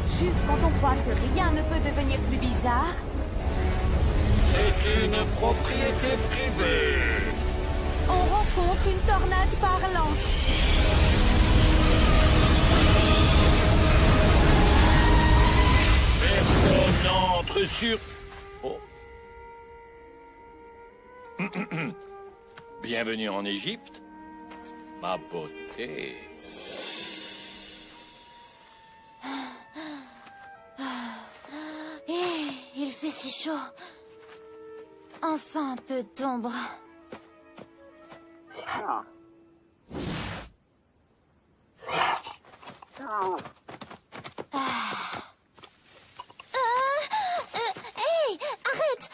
Juste quand on croit que rien ne peut devenir plus bizarre. C'est une propriété privée. On rencontre une tornade parlante. Personne n'entre sur... Oh. Bienvenue en Égypte, ma beauté. Il fait si chaud. Enfin un peu d'ombre. Hey, arrête!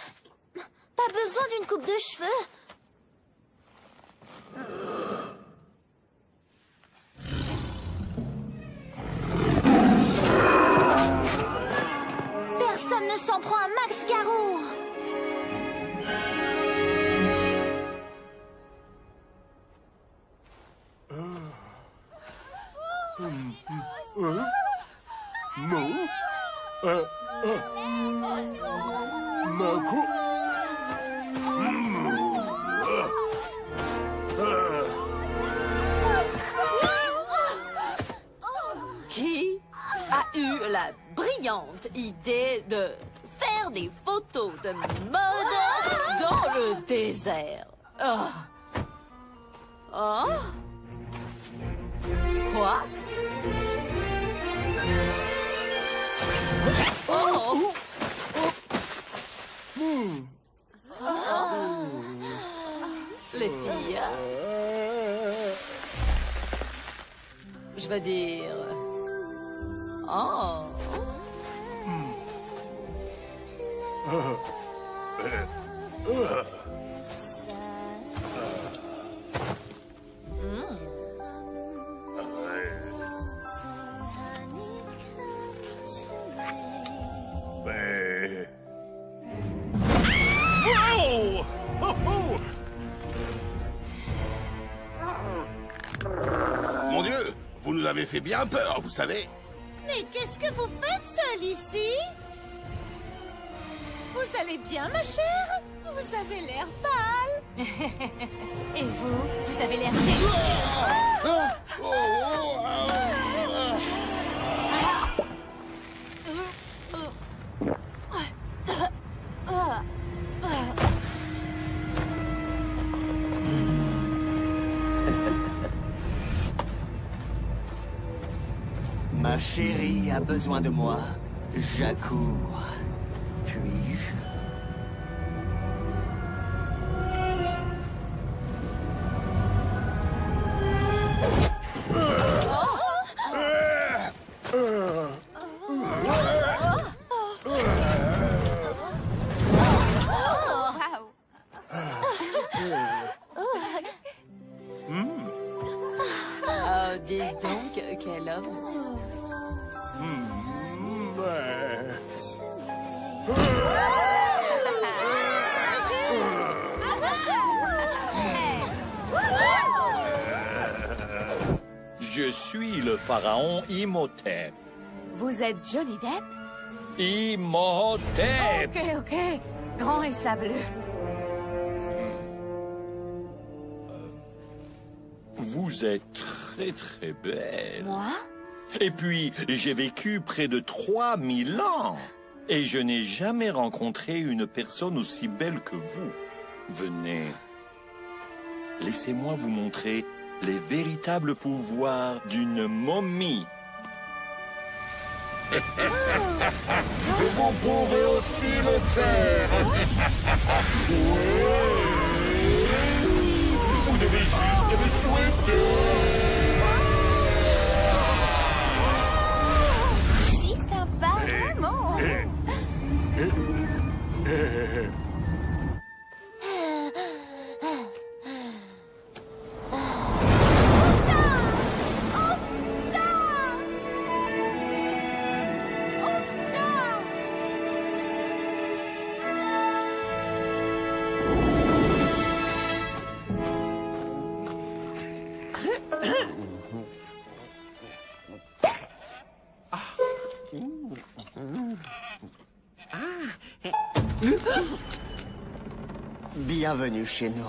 Pas besoin d'une coupe de cheveux. Personne ne s'en prend à Max Garou. Mo? Mako? Qui a eu la brillante idée de faire des photos de mode dans le désert? Oh. Oh? Quoi? Oh! Les filles. Je veux dire... Oh! Mais... Oh! Oh, oh! Mon Dieu, vous nous avez fait bien peur, vous savez. Mais qu'est-ce que vous faites seul ici? Vous allez bien, ma chère? Vous avez l'air pâle. Et vous avez l'air délicieux. Ma chérie a besoin de moi. J'accours. Puis-je? Oh, dis donc, quel homme. Je suis le pharaon Imhotep. Vous êtes Johnny Depp? Imhotep! Ok. Grand et sableux. Vous êtes très très belle. Moi? Et puis, j'ai vécu près de 3000 ans. Et je n'ai jamais rencontré une personne aussi belle que vous. Venez. Laissez-moi vous montrer les véritables pouvoirs d'une momie. Vous pourrez aussi le faire. Vous devez juste me souhaiter. Si sympa, vraiment. Bienvenue chez nous.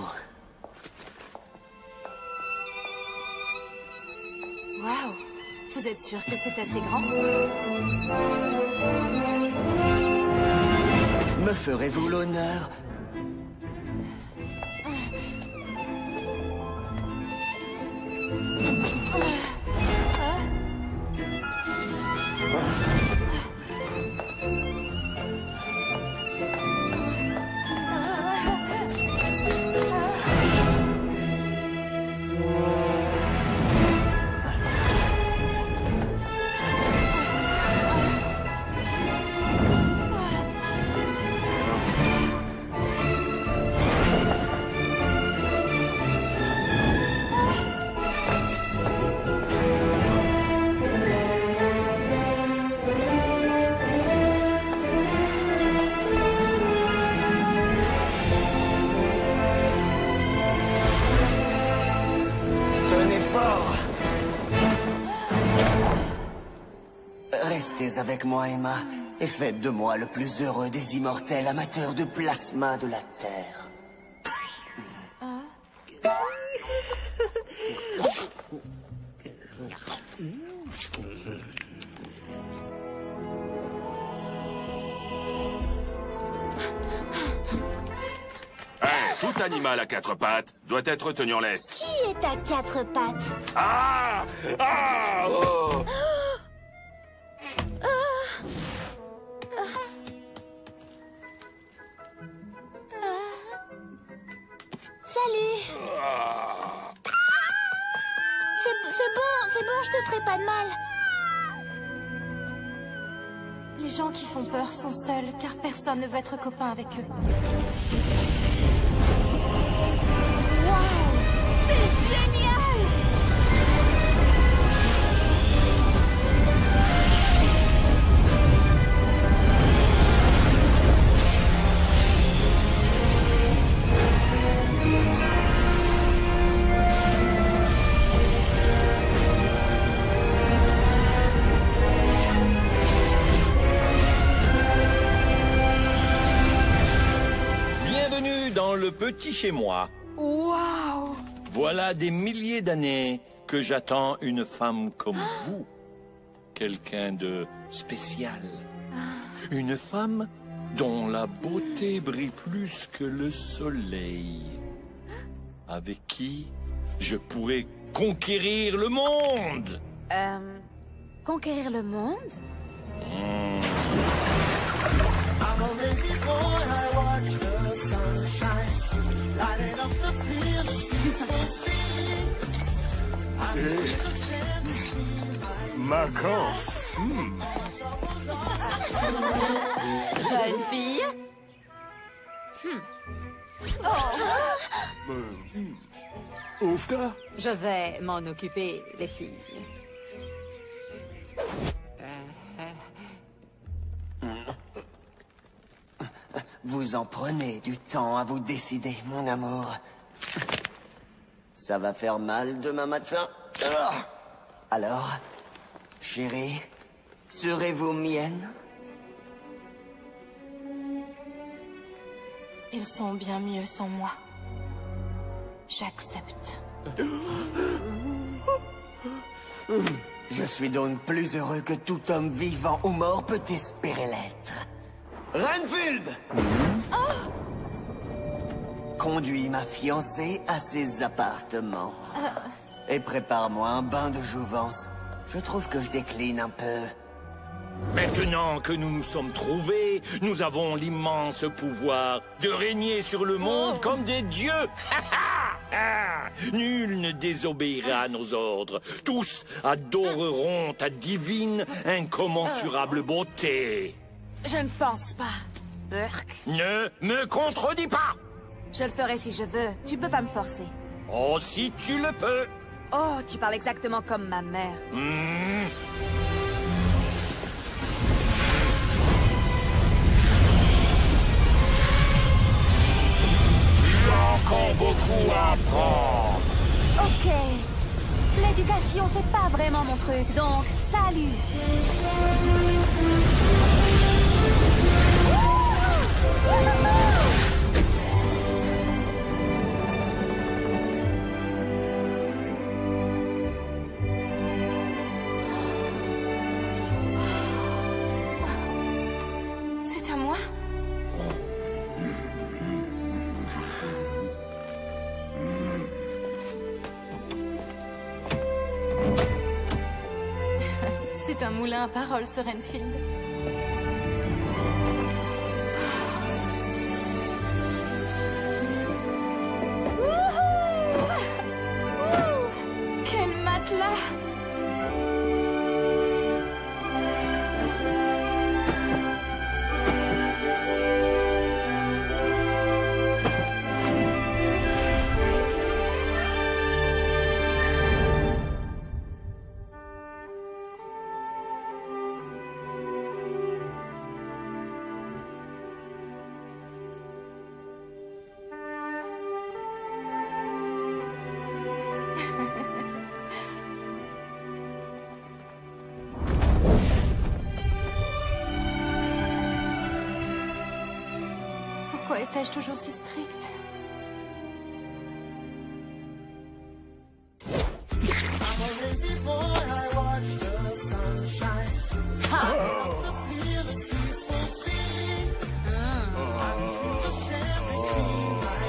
Waouh. Vous êtes sûr que c'est assez grand? Me ferez-vous l'honneur? Restez avec moi, Emma, et faites de moi le plus heureux des immortels amateurs de plasma de la Terre. Tout animal à quatre pattes doit être tenu en laisse. Qui est à quatre pattes? Ah! Ah! Oh! Salut. C'est bon, je te ferai pas de mal. Les gens qui font peur sont seuls, car personne ne veut être copain avec eux. petit chez moi. Waouh! Voilà des milliers d'années que j'attends une femme comme vous. Quelqu'un de spécial. Une femme dont la beauté brille plus que le soleil. Avec qui je pourrais conquérir le monde. Conquérir le monde? I'm a lazy boy, I watch the sunshine lighting up the peaceful sea. I feel the sand between my Vacances. Jeune fille? Ouvre-toi. Je vais m'en occuper, les filles. Vous en prenez du temps à vous décider, mon amour. Ça va faire mal demain matin. Alors, chérie, serez-vous mienne? Ils sont bien mieux sans moi. J'accepte. Je suis donc plus heureux que tout homme vivant ou mort peut espérer l'être. Renfield! Conduis ma fiancée à ses appartements. Et prépare-moi un bain de jouvence. Je trouve que je décline un peu. Maintenant que nous nous sommes trouvés, nous avons l'immense pouvoir de régner sur le monde comme des dieux. Nul ne désobéira à nos ordres. Tous adoreront ta divine, incommensurable beauté. Je ne pense pas. Burk. Ne me contredis pas. Je le ferai si je veux. Tu peux pas me forcer. Oh, si tu le peux. Oh, tu parles exactement comme ma mère. Tu as encore beaucoup à apprendre. Ok. L'éducation, c'est pas vraiment mon truc, donc salut. C'est à moi? C'est un moulin à paroles, ce Renfield. Quel matelas! Pourquoi étais-je toujours si stricte? I'm a lazy boy, I watch the sunshine lighting up the peaceful sea. I feel the sand between my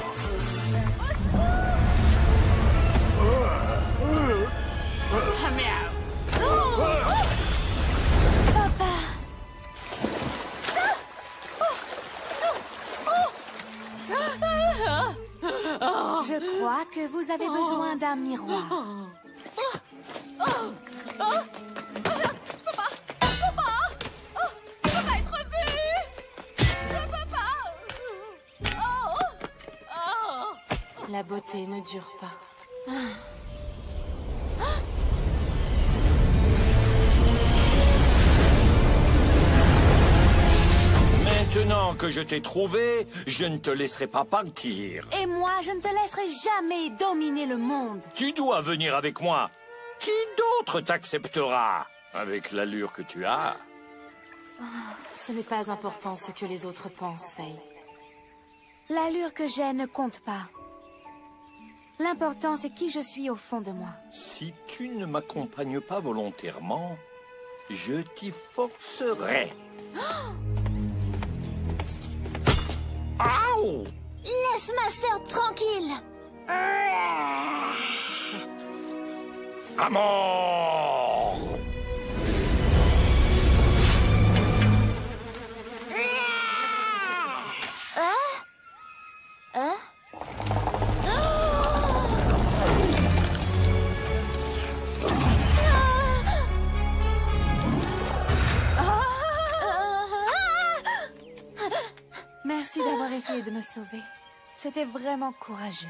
Papa! Je crois que vous avez besoin d'un miroir. La beauté ne dure pas. Maintenant que je t'ai trouvé, je ne te laisserai pas partir. Et moi, je ne te laisserai jamais dominer le monde. Tu dois venir avec moi. Qui d'autre t'acceptera? Avec l'allure que tu as. Ce n'est pas important ce que les autres pensent, Faye. L'allure que j'ai ne compte pas. L'important, c'est qui je suis au fond de moi. Si tu ne m'accompagnes pas volontairement, je t'y forcerai. Aouh! Laisse ma sœur tranquille. À mort! Merci d'avoir essayé de me sauver. C'était vraiment courageux.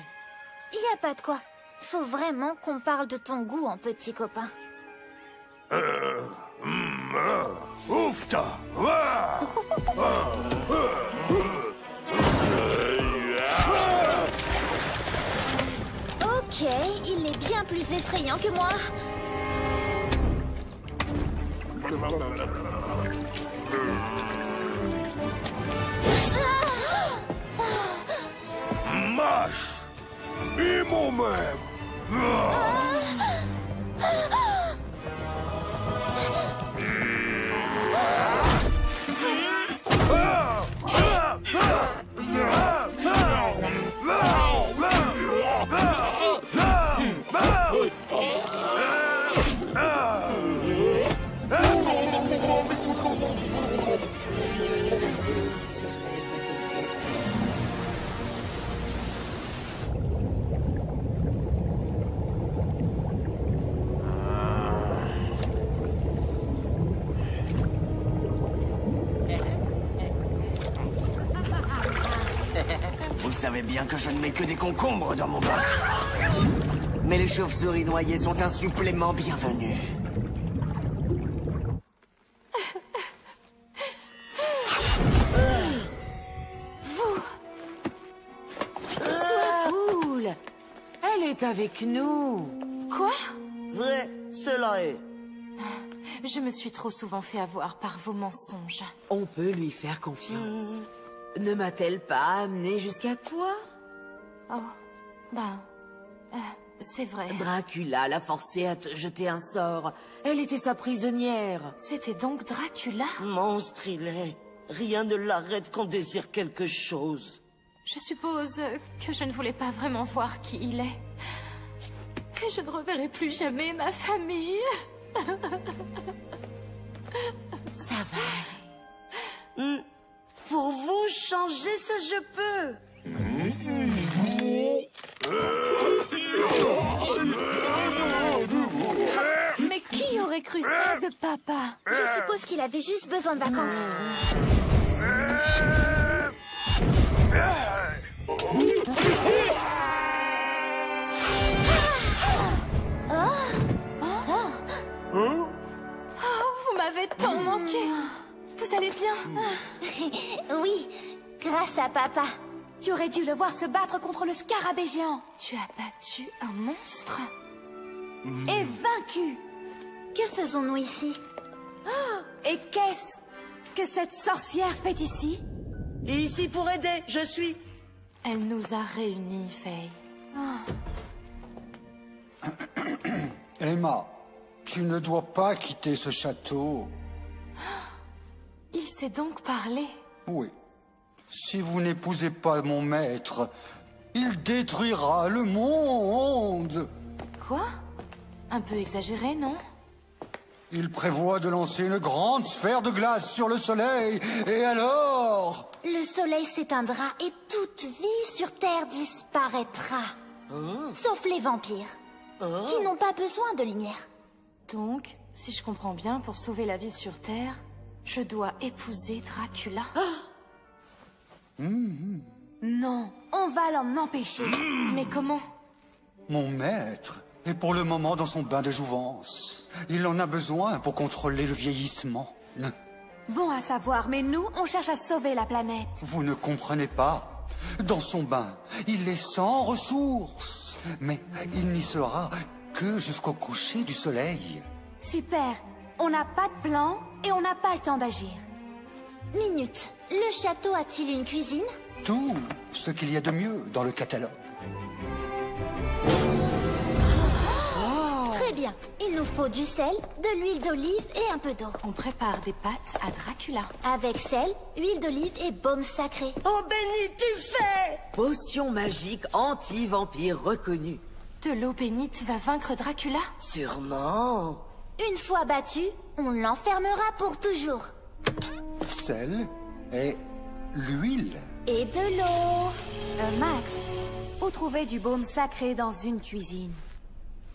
Y a pas de quoi. Faut vraiment qu'on parle de ton goût en petit copain. Oufta! Ok, il est bien plus effrayant que moi. Mâche! Et moi-même! Vous savez bien que je ne mets que des concombres dans mon bain. Mais les chauves-souris noyées sont un supplément bienvenu. Cool. Elle est avec nous. Quoi? Vrai, cela est. Je me suis trop souvent fait avoir par vos mensonges. On peut lui faire confiance. Ne m'a-t-elle pas amené jusqu'à toi? Oh, ben... c'est vrai. Dracula l'a forcée à te jeter un sort. Elle était sa prisonnière. C'était donc Dracula? Monstre il est. Rien ne l'arrête qu'on désire quelque chose. Je suppose que je ne voulais pas vraiment voir qui il est. Et je ne reverrai plus jamais ma famille. Ça va. Pour vous changer, ça je peux. Mais qui aurait cru ça de papa? Je suppose qu'il avait juste besoin de vacances. Vous m'avez tant manqué. Vous allez bien? Oui, grâce à papa. Tu aurais dû le voir se battre contre le scarabée géant. Tu as battu un monstre? Et vaincu. Que faisons-nous ici? Et qu'est-ce que cette sorcière fait ici? Et ici pour aider, je suis. Elle nous a réunis, Faye. Emma, tu ne dois pas quitter ce château. Il s'est donc parlé? Oui. Si vous n'épousez pas mon maître, il détruira le monde. Quoi? Un peu exagéré, non? Il prévoit de lancer une grande sphère de glace sur le soleil, et alors... Le soleil s'éteindra et toute vie sur Terre disparaîtra. Sauf les vampires, qui n'ont pas besoin de lumière. Donc, si je comprends bien, pour sauver la vie sur Terre, je dois épouser Dracula. Non, on va l'en empêcher. Mais comment? Mon maître est pour le moment dans son bain de jouvence. Il en a besoin pour contrôler le vieillissement. Bon à savoir, mais nous, on cherche à sauver la planète. Vous ne comprenez pas. Dans son bain, il est sans ressources. Mais il n'y sera que jusqu'au coucher du soleil. Super. On n'a pas de plan et on n'a pas le temps d'agir. Minute. Le château a-t-il une cuisine? tout ce qu'il y a de mieux dans le catalogue. Très bien. Il nous faut du sel, de l'huile d'olive et un peu d'eau. On prépare des pâtes à Dracula. Avec sel, huile d'olive et baume sacré. Oh, béni, tu fais! Potion magique anti-vampire reconnue. De l'eau bénite va vaincre Dracula? Sûrement. Une fois battu, on l'enfermera pour toujours. Sel et l'huile. Et de l'eau. Max, où trouver du baume sacré dans une cuisine?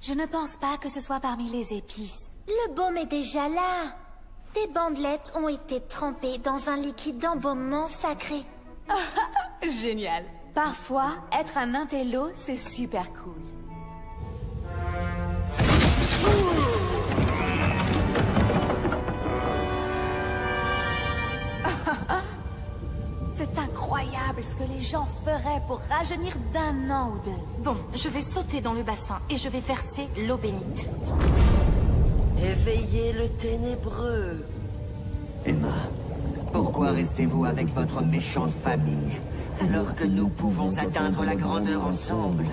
Je ne pense pas que ce soit parmi les épices. Le baume est déjà là. Tes bandelettes ont été trempées dans un liquide d'embaumement sacré. Génial. Parfois, être un intello, c'est super cool. C'est incroyable ce que les gens feraient pour rajeunir d'1 an ou 2. Bon, je vais sauter dans le bassin et je vais verser l'eau bénite. Éveillez le ténébreux. Emma, pourquoi restez-vous avec votre méchante famille alors que nous pouvons atteindre la grandeur ensemble?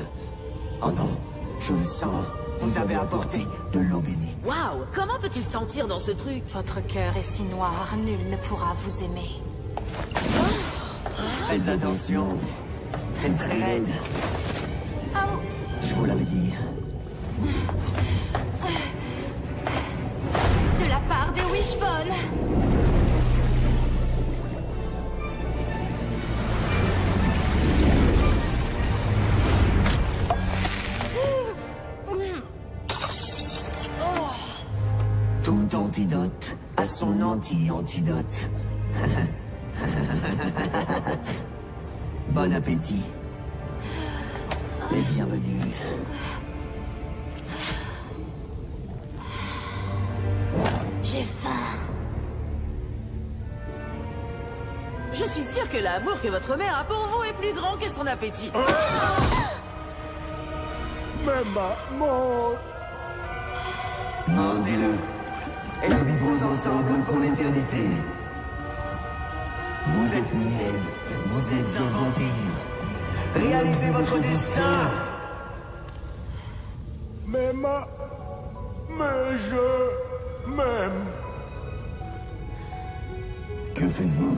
Oh non, je le sens. Vous avez apporté de l'eau bénite. Waouh, comment peut-il sentir dans ce truc? Votre cœur est si noir, nul ne pourra vous aimer. Faites attention, c'est très raide. Je vous l'avais dit. De la part des Wishbone. Tout antidote a son anti-antidote. Bon appétit. Et bienvenue. J'ai faim. Je suis sûre que l'amour que votre mère a pour vous est plus grand que son appétit. Mais maman... Mordez-le. Et nous vivrons ensemble pour l'éternité. Vous êtes miel. Vous êtes un vampire. Réalisez votre destin. Mais je m'aime. Que faites-vous?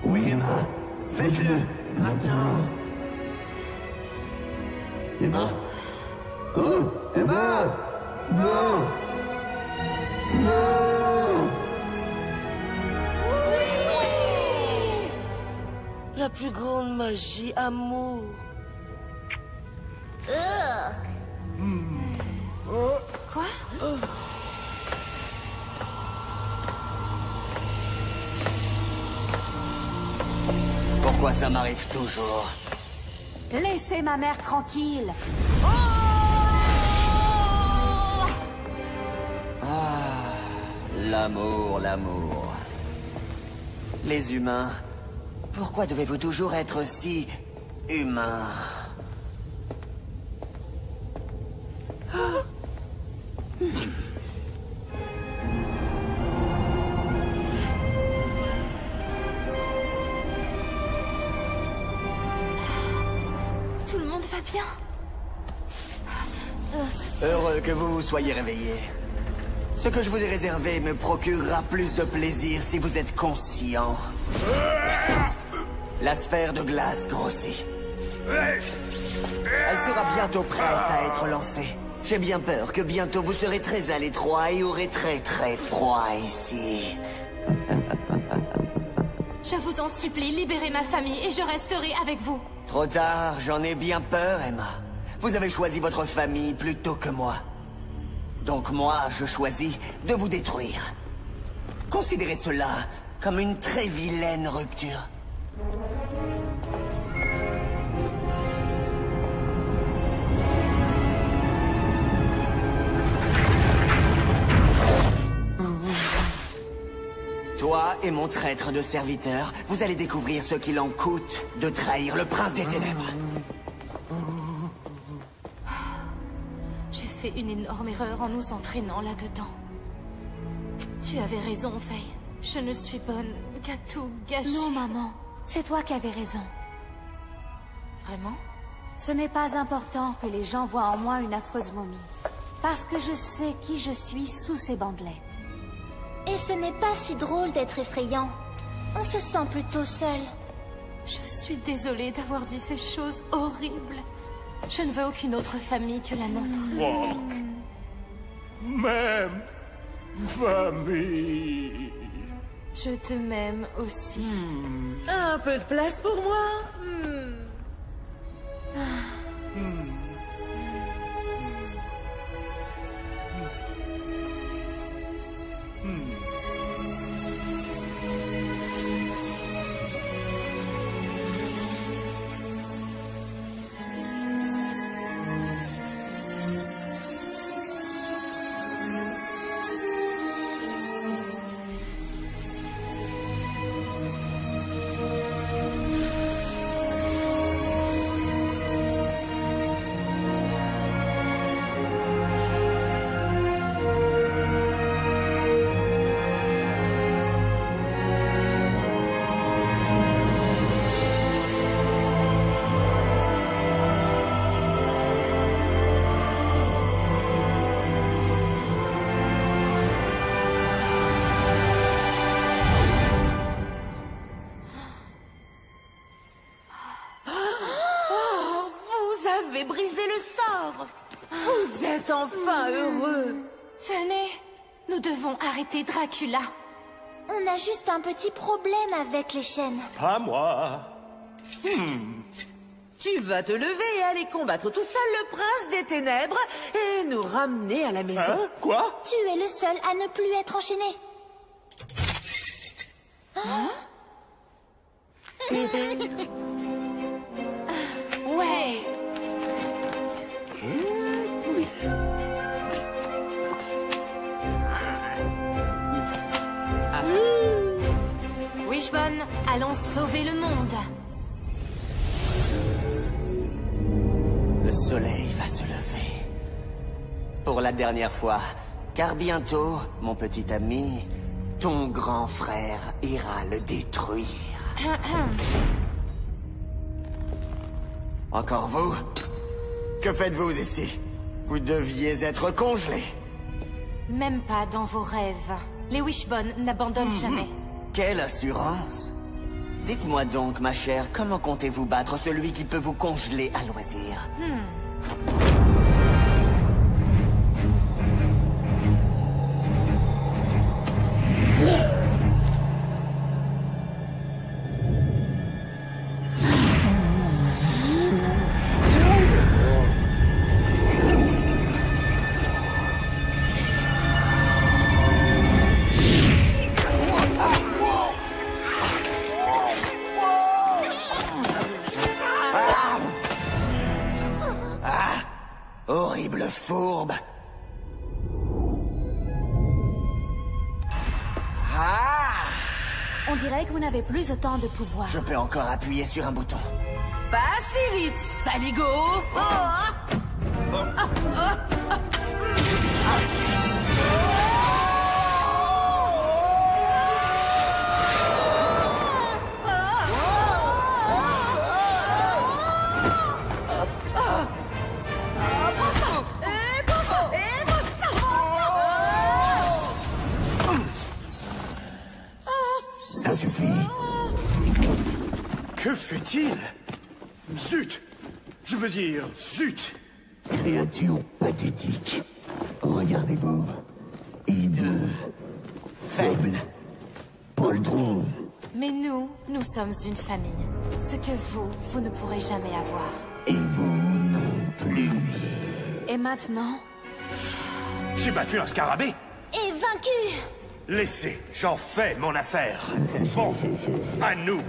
Oui, Emma. Faites-le. Maintenant. Emma? Oh, Emma! Non! Non! La plus grande magie, amour. Quoi? Pourquoi ça m'arrive toujours? Laissez ma mère tranquille. L'amour, l'amour. Les humains, pourquoi devez-vous toujours être si humains? Tout le monde va bien? Heureux que vous vous soyez réveillés. Ce que je vous ai réservé me procurera plus de plaisir si vous êtes conscient. La sphère de glace grossit. Elle sera bientôt prête à être lancée. J'ai bien peur que bientôt vous serez très à l'étroit et aurez très froid ici. Je vous en supplie, libérez ma famille et je resterai avec vous. Trop tard, j'en ai bien peur, Emma. Vous avez choisi votre famille plutôt que moi. Donc moi, je choisis de vous détruire. Considérez cela comme une très vilaine rupture. Toi et mon traître de serviteur, vous allez découvrir ce qu'il en coûte de trahir le prince des ténèbres. J'ai fait une énorme erreur en nous entraînant là-dedans. Tu avais raison, Faye. Je ne suis bonne qu'à tout gâcher. Non, maman. C'est toi qui avais raison. Vraiment? Ce n'est pas important que les gens voient en moi une affreuse momie. Parce que je sais qui je suis sous ces bandelettes. Et ce n'est pas si drôle d'être effrayant. On se sent plutôt seul. Je suis désolée d'avoir dit ces choses horribles. Je ne veux aucune autre famille que la nôtre. Wow. Même famille. Je te m'aime aussi. Un peu de place pour moi. Vous êtes enfin heureux. Venez, nous devons arrêter Dracula. On a juste un petit problème avec les chaînes. Pas moi. Tu vas te lever et aller combattre tout seul le prince des ténèbres et nous ramener à la maison. Hein? Quoi? Tu es le seul à ne plus être enchaîné. Ouais. Wishbone, allons sauver le monde. Le soleil va se lever. Pour la dernière fois, car bientôt, mon petit ami, ton grand frère ira le détruire. Encore vous? Que faites-vous ici? Vous deviez être congelé. Même pas dans vos rêves. Les Wishbone n'abandonnent jamais. Quelle assurance! Dites-moi donc, ma chère, comment comptez-vous battre celui qui peut vous congeler à loisir? Horrible fourbe. On dirait que vous n'avez plus autant de pouvoir. Je peux encore appuyer sur un bouton. Pas si vite, saligo. Ça suffit. Que fait-il? Zut! Je veux dire, zut! Créature pathétique. Regardez-vous. Hideux. Faible. Poldron. Mais nous sommes une famille. Ce que vous ne pourrez jamais avoir. Et vous non plus. Et maintenant? J'ai battu un scarabée. Et vaincu! Laissez, j'en fais mon affaire. Bon, à nous,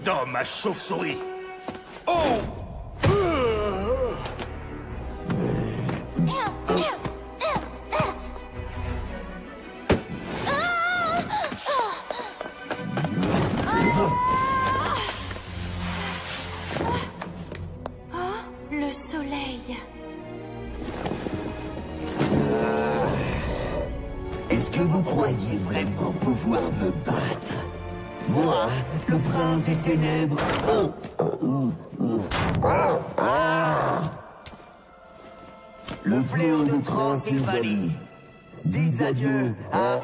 d'homme à chauve-souris. Oh! Le soleil. Est-ce que que vous croyez vraiment pouvoir me battre? Moi, le prince des ténèbres. Le fléau de Transylvanie. Dites adieu à...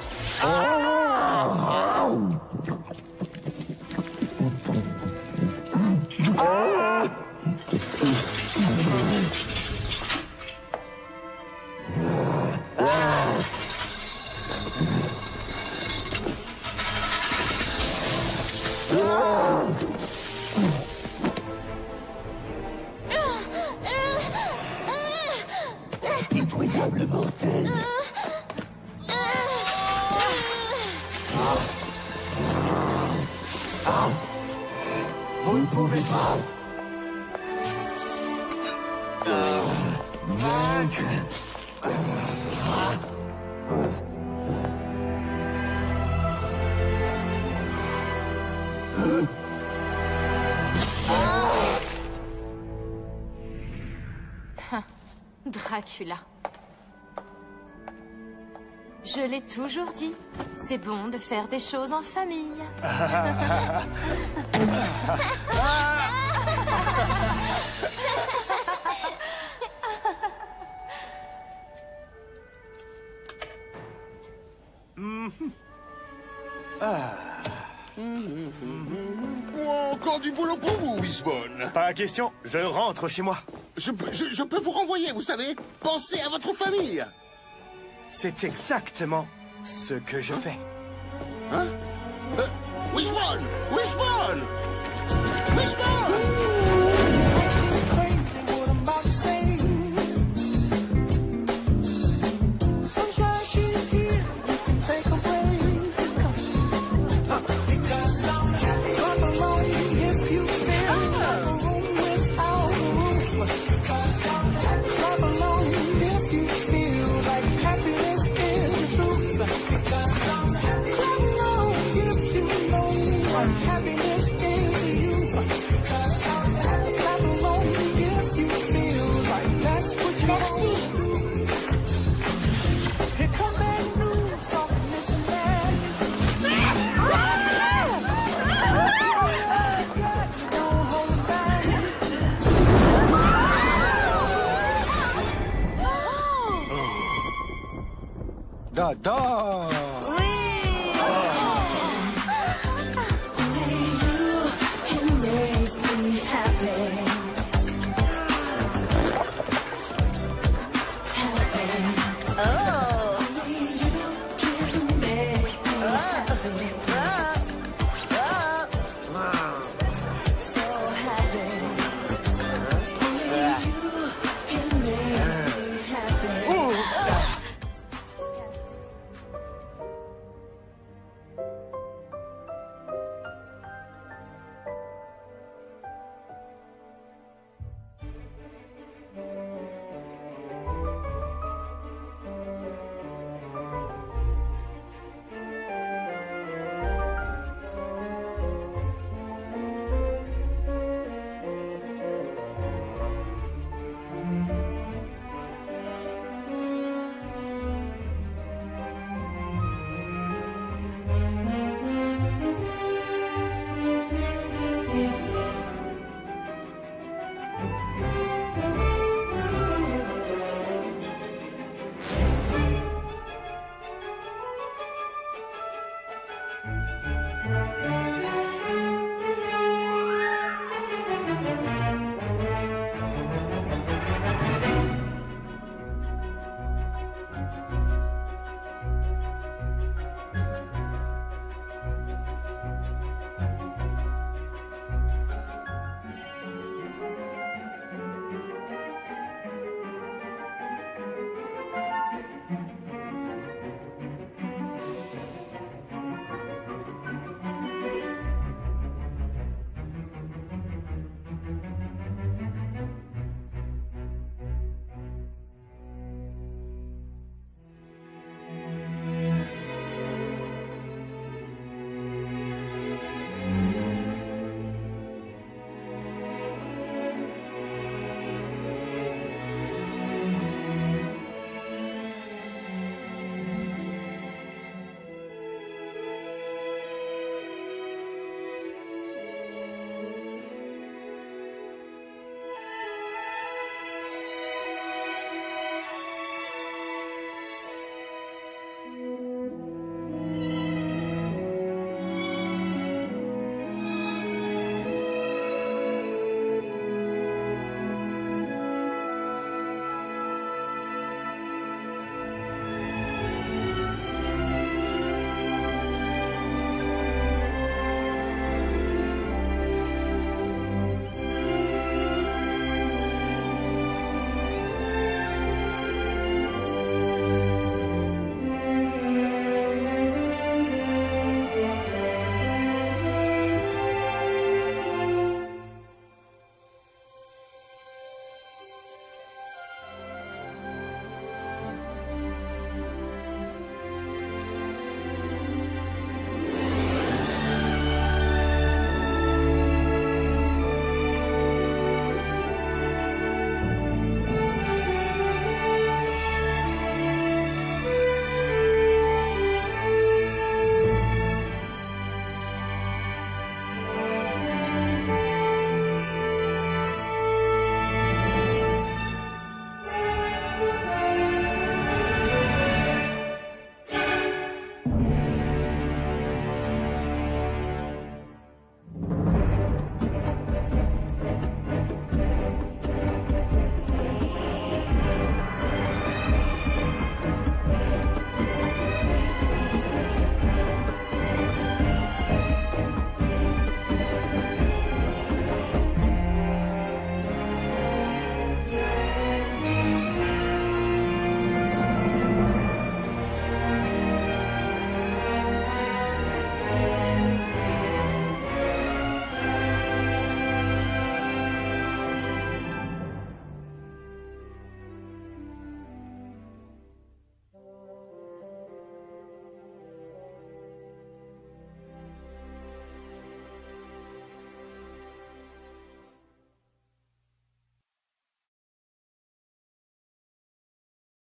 Pitoyable mortel. Vous ne pouvez pas vaincre. Dracula. Je l'ai toujours dit, c'est bon de faire des choses en famille. Encore du boulot pour vous, Wishbone. Pas question, je rentre chez moi. Je peux vous renvoyer, vous savez. Pensez à votre famille. C'est exactement ce que je fais. Hein? Wishbone! Wishbone! Wishbone! Dada!